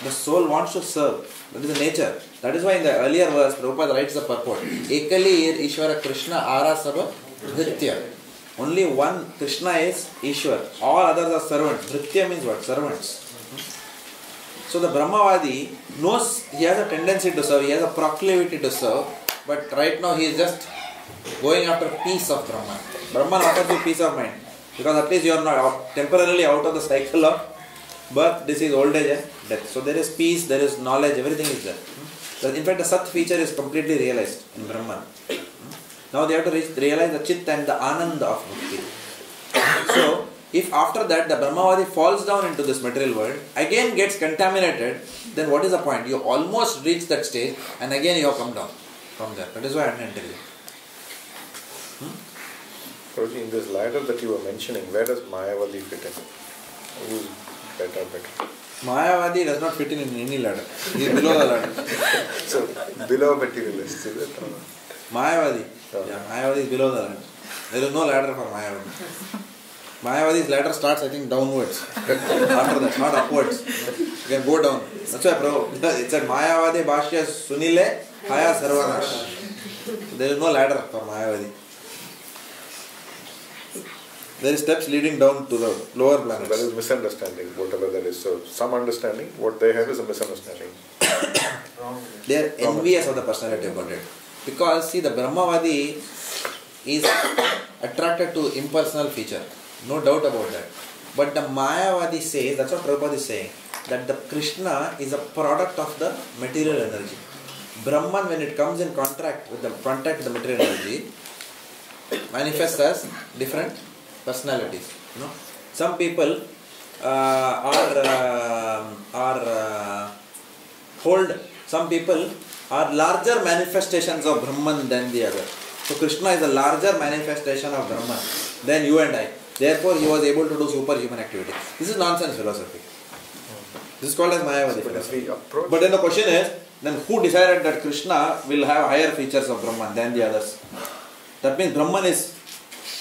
The soul wants to serve. That is the nature. That is why in the earlier verse, Prabhupada writes the purport. Ekali ir Ishvara Krishna ara sabha dhritya. Only one Krishna is Ishwar. All others are servants. Dhritya means what? Servants. So the Brahmavadi knows he has a tendency to serve, he has a proclivity to serve, but right now he is just going after peace of Brahman. Brahman offers you peace of mind, because at least you are not temporarily out of the cycle of birth, disease, old age and death. So there is peace, there is knowledge, everything is there. So in fact the Sat feature is completely realized in Brahman. Now they have to realize the Chit and the Anand of Bhakti. So if after that the Brahmavadi falls down into this material world, again gets contaminated, then what is the point? You almost reach that stage and again you have come down from there. That is why I am telling you. Prabhuji, in this ladder that you were mentioning, where does Mayavadi fit in? Who is better? Mayavadi does not fit in any ladder. He is below the ladder. So, below materialist, is it? Mayavadi. Yeah, Mayavadi is below the ladder. There is no ladder for Mayavadi. Mayavadi's ladder starts, I think, downwards. After that, not upwards. You can go down. That's why, bro. It said Mayavadi Bhashya Sunile Haya Sarvanash. There is no ladder for Mayavadi. There is steps leading down to the lower planets. That is misunderstanding, whatever that is. So, some understanding, what they have is a misunderstanding. They are envious of the personality of Godhead. Because, see, the Brahmavadi is attracted to impersonal feature. No doubt about that. But the Mayavadi says, that's what Prabhupada is saying, that the Krishna is a product of the material energy. Brahman, when it comes in contact with the material energy, manifests as different personalities. Some people some people are larger manifestations of Brahman than the other. So Krishna is a larger manifestation of Brahman than you and I. Therefore, he was able to do superhuman activity. This is nonsense philosophy. This is called as Mayavadi philosophy. But then the question is, then who decided that Krishna will have higher features of Brahman than the others? That means Brahman is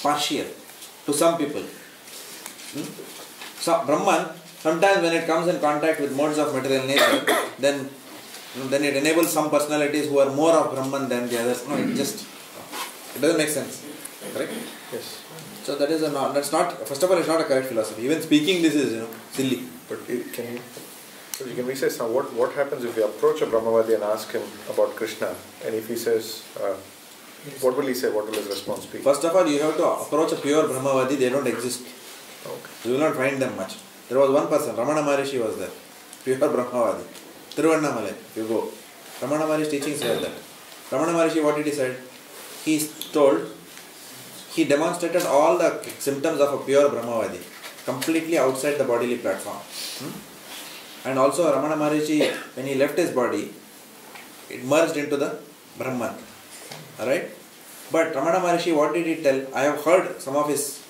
partial to some people. So Brahman, sometimes when it comes in contact with modes of material nature, then it enables some personalities who are more of Brahman than the others. No, it doesn't make sense. Correct? Yes. So that's not, first of all, it's not a correct philosophy. Even speaking this is, silly. But can we say what happens if we approach a Brahmavadi and ask him about Krishna, and if he says, what will he say? What will his response be? First of all, you have to approach a pure Brahmavadi. They don't exist. Okay. You will not find them much. There was one person, Ramana Maharishi was there, pure Brahmavadi. Tiruvannamalai, you go. Ramana Maharishi's teachings were that. Ramana Maharishi, what did he say? He demonstrated all the symptoms of a pure Brahmavadi, completely outside the bodily platform. And also Ramana Maharishi, when he left his body, it merged into the Brahman. Alright? But Ramana Maharishi, what did he tell? I have heard some of his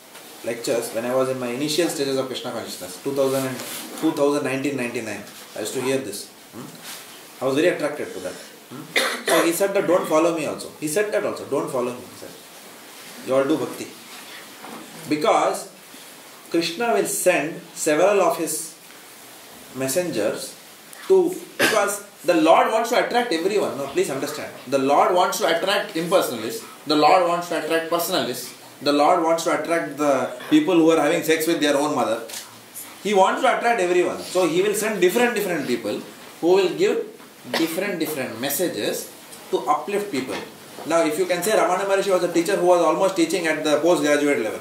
lectures when I was in my initial stages of Krishna Consciousness, 1999. I used to hear this. I was very attracted to that. So he said that don't follow me also. He said that also, don't follow me. He said, you all do bhakti. Because Krishna will send several of his messengers because the Lord wants to attract everyone. No, please understand. The Lord wants to attract impersonalists. The Lord wants to attract personalists. The Lord wants to attract the people who are having sex with their own mother. He wants to attract everyone. So he will send different people who will give different messages to uplift people. Now, if you can say Ramana Maharishi was a teacher who was almost teaching at the postgraduate level.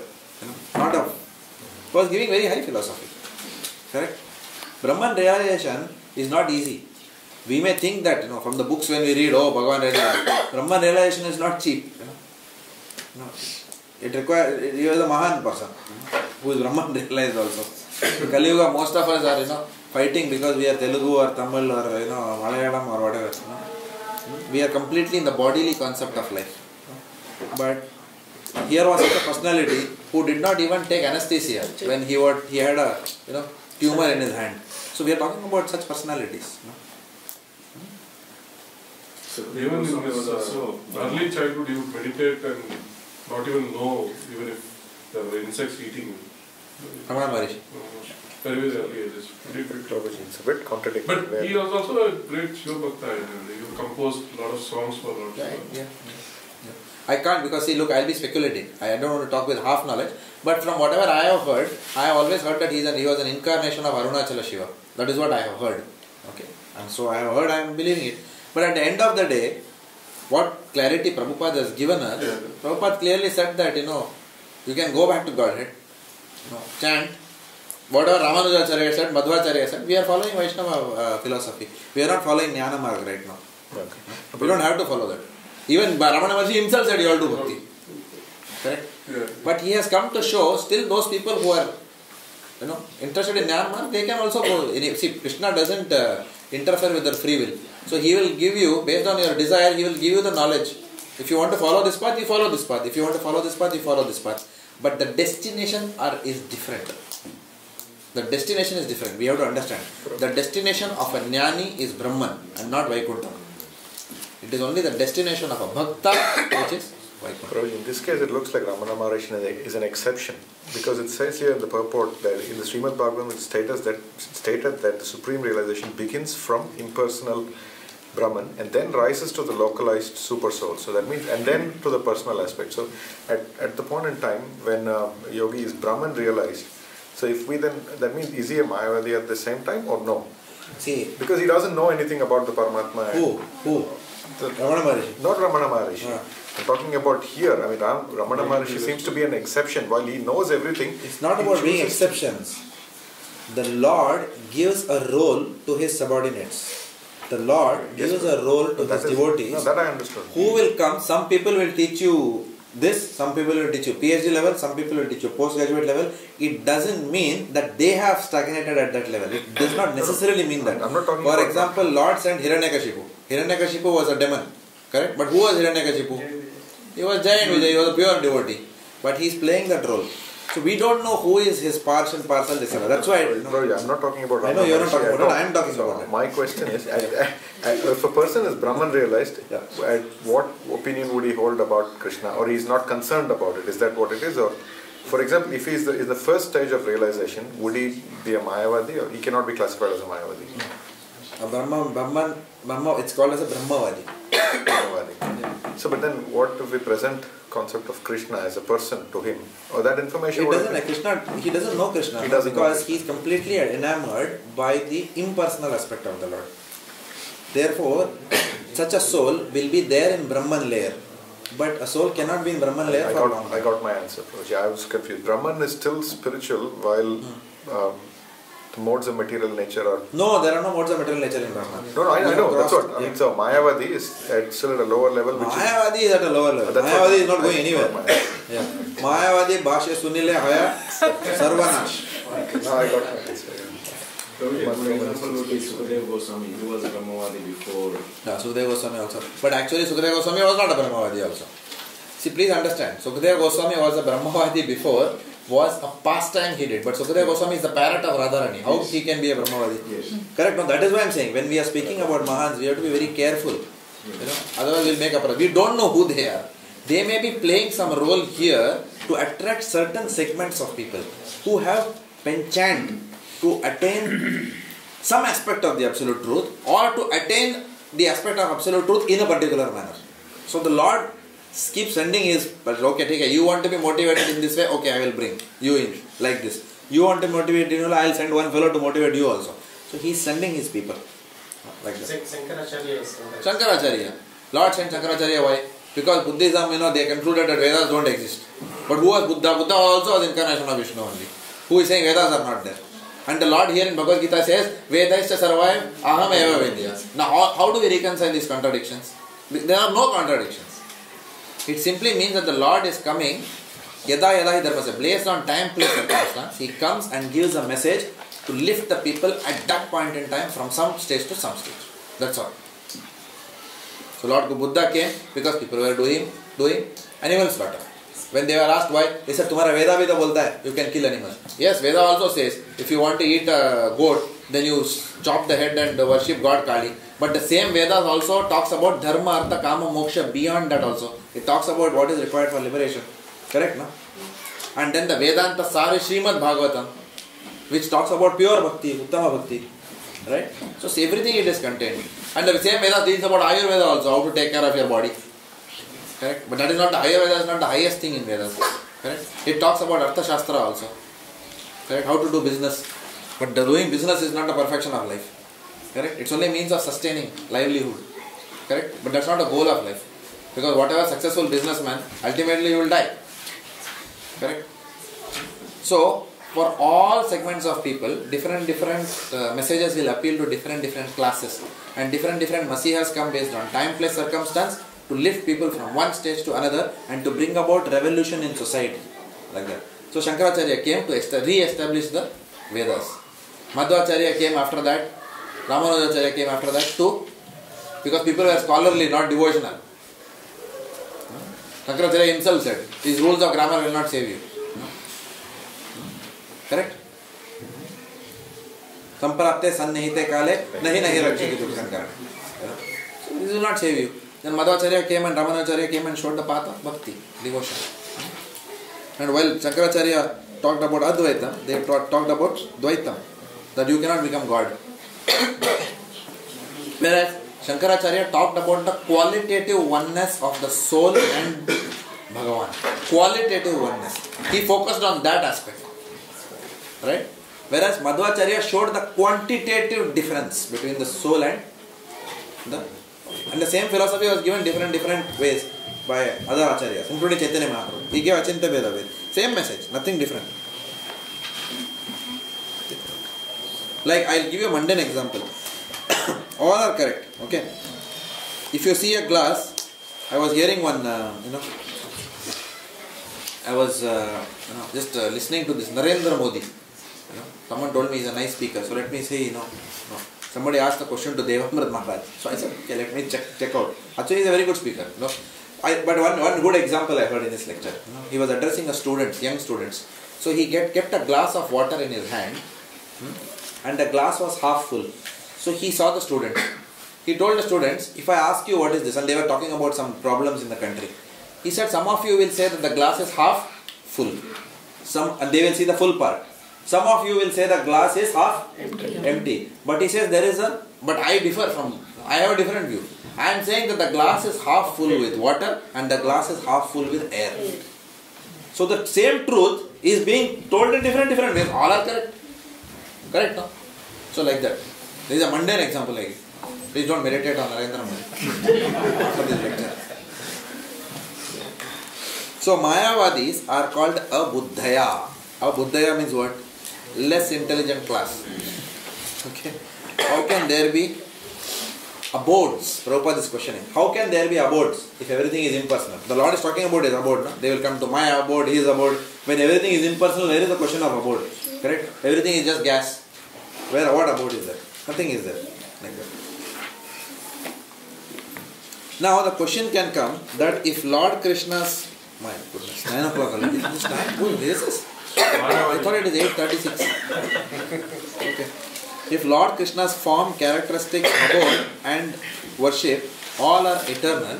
He was giving very high philosophy. Correct? Brahman realization is not easy. We may think that, from the books when we read, Bhagavan realization. Brahman realization is not cheap. It requires, you are the Mahan person who is Brahman realized also. In Kali Yuga, most of us are, fighting because we are Telugu or Tamil or, Malayalam or whatever. We are completely in the bodily concept of life. But here was such a personality who did not even take anesthesia when he had a tumor in his hand. So we are talking about such personalities. So even in his early childhood, he would meditate and not even know even if there were insects eating him. Very, very early ages. It's a bit contradictory. But he was also a great Shiva Bhakta. He composed a lot of songs for Lord Shiva. Yeah. I can't because see, look, I'll be speculating. I don't want to talk with half knowledge. But from whatever I have heard, I have always heard that he was an incarnation of Arunachala Shiva. That is what I have heard. Okay. And so I have heard, I am believing it. But at the end of the day, what clarity Prabhupada has given us, Prabhupada clearly said that, you can go back to Godhead, chant, whatever Ramanujacharya said, Madhvacharya said, we are following Vaishnava philosophy. We are not following Jnana Marg right now. Okay. We don't have to follow that. Even Ramana Maharshi himself said you all do Bhakti. Correct? Yeah. But he has come to show still those people who are interested in Jnana Marg, they can also go. See, Krishna doesn't interfere with their free will. So he will give you, based on your desire, he will give you the knowledge. If you want to follow this path, you follow this path. If you want to follow this path, you follow this path. But the destination is different. The destination is different. We have to understand. The destination of a Jnani is Brahman and not Vaikuntha. It is only the destination of a Bhakta which is Vaikuntha. In this case, it looks like Ramana Maharshi is an exception. Because it says here in the purport that in the Srimad Bhagavatam it stated that the supreme realization begins from impersonal Brahman and then rises to the localized super soul. So that means, and then to the personal aspect. So at the point in time when yogi is Brahman realized, so if we then, that means is he a Mayavadi at the same time or no? See, because he doesn't know anything about the Paramatma. Who? Ramana Maharshi. Not Ramana Maharshi. I'm talking about here. I mean, Ramana Maharshi seems to be an exception. While he knows everything, it's not about being exceptions. The Lord gives a role to his subordinates. The Lord gives a role to his devotees. No, that I understood. Who will come? Some people will teach you this, some people will teach you PhD level, some people will teach you postgraduate level. It doesn't mean that they have stagnated at that level. It does not necessarily mean that. I'm not talking For example, Lord sent Hiranyakashipu. Hiranyakashipu was a demon, correct? But who was Hiranyakashipu? He was giant Vijay, he was a pure devotee. But he is playing that role. So we don't know who is his partial, etc. That's why. I'm not talking about. I know you're not talking about it. I am talking about it. My question is, if a person is Brahman realized, what opinion would he hold about Krishna, or he is not concerned about it? Is that what it is, or, for example, if he is in the first stage of realization, would he be a Mayavadi, or he cannot be classified as a Mayavadi? Brahma, it's called as a Brahmavadi. So, but then what if we present concept of Krishna as a person to him, or that information? He doesn't know Krishna because he is completely enamored by the impersonal aspect of the Lord. Therefore, such a soul will be there in Brahman layer, but a soul cannot be in Brahman layer for long. I got my answer, Prabhuji. I was confused. Brahman is still spiritual, while the modes of material nature are... No, there are no modes of material nature in Brahman. No, I know. That's what. I mean, so Mayavadi is still at a lower level. Mayavadi is at a lower level. Mayavadi is not going anywhere. Mayavadi, Bhashya, Sunile, Haya, Sarvanash. No, I got my answer. For example, would be Sukadeva Goswami. He was a Brahmavadi before. Yeah, Sukadeva Goswami also. But actually, Sukadeva Goswami was not a Brahmavadi also. See, please understand. Sukadeva Goswami was a Brahmavadi before, was a pastime he did. But Sukadeva Goswami is the parrot of Radharani. How he can be a Brahmavadi? Yes. Correct? No, that is why I am saying, when we are speaking about Mahans, we have to be very careful. Otherwise we will make a... We don't know who they are. They may be playing some role here to attract certain segments of people who have penchant to attain some aspect of the absolute truth, or to attain the aspect of absolute truth in a particular manner. So the Lord keeps sending his, okay, you want to be motivated in this way, okay, I will bring you in like this. You want to motivate, I will send one fellow to motivate you also. So he is sending his people like that. Shankaracharya is Shankaracharya. Lord sent Shankaracharya, why? Because Buddhism, they concluded that Vedas don't exist. But who was Buddha? Buddha also was incarnation of Vishnu only. Who is saying Vedas are not there? And the Lord here in Bhagavad Gita says, Vedaischa sarvayam aham eva Vedya. Now how do we reconcile these contradictions? There are no contradictions. It simply means that the Lord is coming, yada yada hi dharma, based on time, place, circumstance. He comes and gives a message to lift the people at that point in time from some stage to some stage. That's all. So Lord Buddha came because people were doing animal slaughter. When they were asked why, they said, Tumhara Veda bolta hai, you can kill animals. Yes, Veda also says, if you want to eat a goat, then you chop the head and worship God Kali. But the same Vedas also talks about dharma, artha, kama, moksha, beyond that also. It talks about what is required for liberation. Correct, no? And then the Vedanta Sar is Srimad Bhagavatam, which talks about pure bhakti, uttama bhakti. Right? So everything it is contained. And the same Vedas deals about Ayurveda also, how to take care of your body. Correct? But that is not the Ayurveda is not the highest thing in Vedas. Correct? It talks about Artha Shastra also. Correct? How to do business. But the doing business is not the perfection of life. Correct? It's only a means of sustaining livelihood. Correct? But that's not the goal of life. Because whatever successful businessman, ultimately you will die. Correct? So, for all segments of people, different messages will appeal to different classes. And different masihas come based on time, place, circumstance to lift people from one stage to another and to bring about revolution in society. Like that. So Shankaracharya came to re-establish the Vedas. Madhvacharya came after that. Ramanujacharya came after that too. Because people were scholarly, not devotional. Shankaracharya himself said, these rules of grammar will not save you. Correct? Samprapte sannihite kale nahi rakshiti dursankara. So this will not save you. Then Madhvacharya came and Ramanujacharya came and showed the path of bhakti, devotion. And while Shankaracharya talked about Advaitam, they talked about Dvaitam, that you cannot become God. Whereas Shankaracharya talked about the qualitative oneness of the soul and Bhagavan. Qualitative oneness. He focused on that aspect. Right? Whereas Madhvacharya showed the quantitative difference between the soul and the same philosophy was given different ways by other acharyas, including Chaitanya Mahaprabhu. He gave Achintya Veda. Same message, nothing different. Like, I'll give you a mundane example. All are correct, okay? If you see a glass, I was hearing one, I was just listening to this Narendra Modi. Someone told me he's a nice speaker, so let me say, somebody asked a question to Devamrit Maharaj. So I said, okay, let me check out. Actually, he's a very good speaker. But one good example I heard in this lecture. He was addressing young students. So he kept a glass of water in his hand, and the glass was half full. So he saw the students. He told the students, if I ask you what is this, and they were talking about some problems in the country. He said, some of you will say that the glass is half full. And they will see the full part. Some of you will say the glass is half empty. But he says but I have a different view. I am saying that the glass is half full with water and the glass is half full with air. So the same truth is being told in different ways. All are correct. Correct, no? So like that. There is a mundane example like it. Please don't meditate on Narendra Modi after this lecture. So Mayavadis are called Abuddhaya. Abuddhaya means what? Less intelligent class. Okay. How can there be abodes? Prabhupada is questioning. How can there be abodes if everything is impersonal? The Lord is talking about his abode. No? They will come to my abode, his abode. When everything is impersonal, there is a question of abode. Correct? Everything is just gas. What abode is there? Nothing is there. Like that. Now the question can come that if Lord Krishna's... My goodness, 9 o'clock already. This time? Oh, this is... I thought it is 8:36. Okay. If Lord Krishna's form, characteristics, abode and worship all are eternal,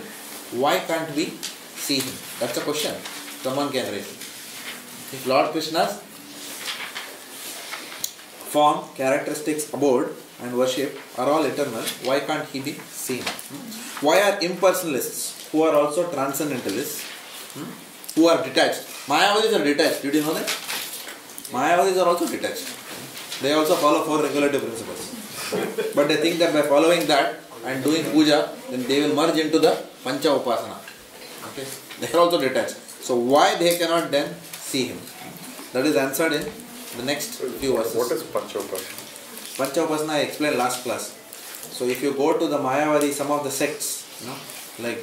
why can't we see him? That's a question someone can raise. If Lord Krishna's form, characteristics, abode and worship are all eternal, why can't he be seen? Why are impersonalists, who are also transcendentalists, who are detached? Mayavadis are detached. Did you know that? Mayavadis are also detached. They also follow 4 regulative principles. But they think that by following that and doing puja, then they will merge into the Pancha Upasana. Okay? They are also detached. So why they cannot then see him? That is answered in the next few verses. What is Panchopasana? Panchopasana I explained last class. So if you go to the Mayavadi, some of the sects, like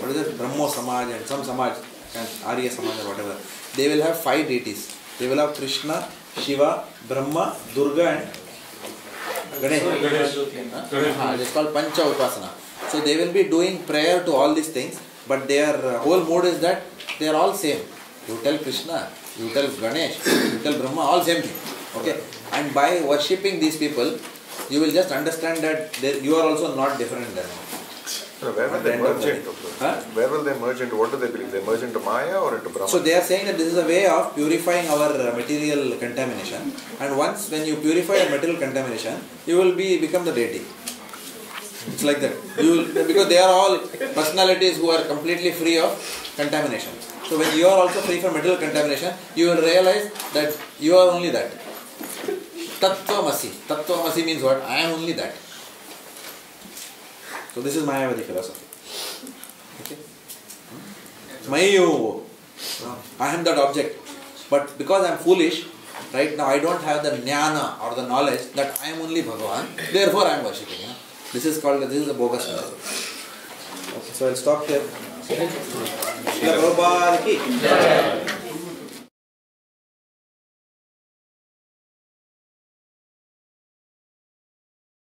what is it, Brahmo Samaj and some Samaj and Arya Samaj or whatever, they will have 5 deities. They will have Krishna, Shiva, Brahma, Durga and Ganesh. It's called Pancha Upasana. So they will be doing prayer to all these things, but their whole mode is that they are all same. You tell Krishna, you tell Ganesh, you tell Brahma, all same thing. Okay? And by worshipping these people, you will just understand that you are also not different than them. Where will they merge into? Where will they merge into? What do they believe? They merge into Maya or into Brahman? So they are saying that this is a way of purifying our material contamination. And once when you purify your material contamination, you will become the deity. It's like that. Because they are all personalities who are completely free of contamination. So when you are also free from material contamination, you will realize that you are only that. Tattvamasi. Tattvamasi means what? I am only that. So this is Mayavadi philosophy. Okay? Mayu. I am that object. But because I am foolish, right now I don't have the jnana or the knowledge that I am only Bhagavan, therefore I am worshipping. This is a bogus knowledge. Okay, so I'll stop here. Prabhupada ki.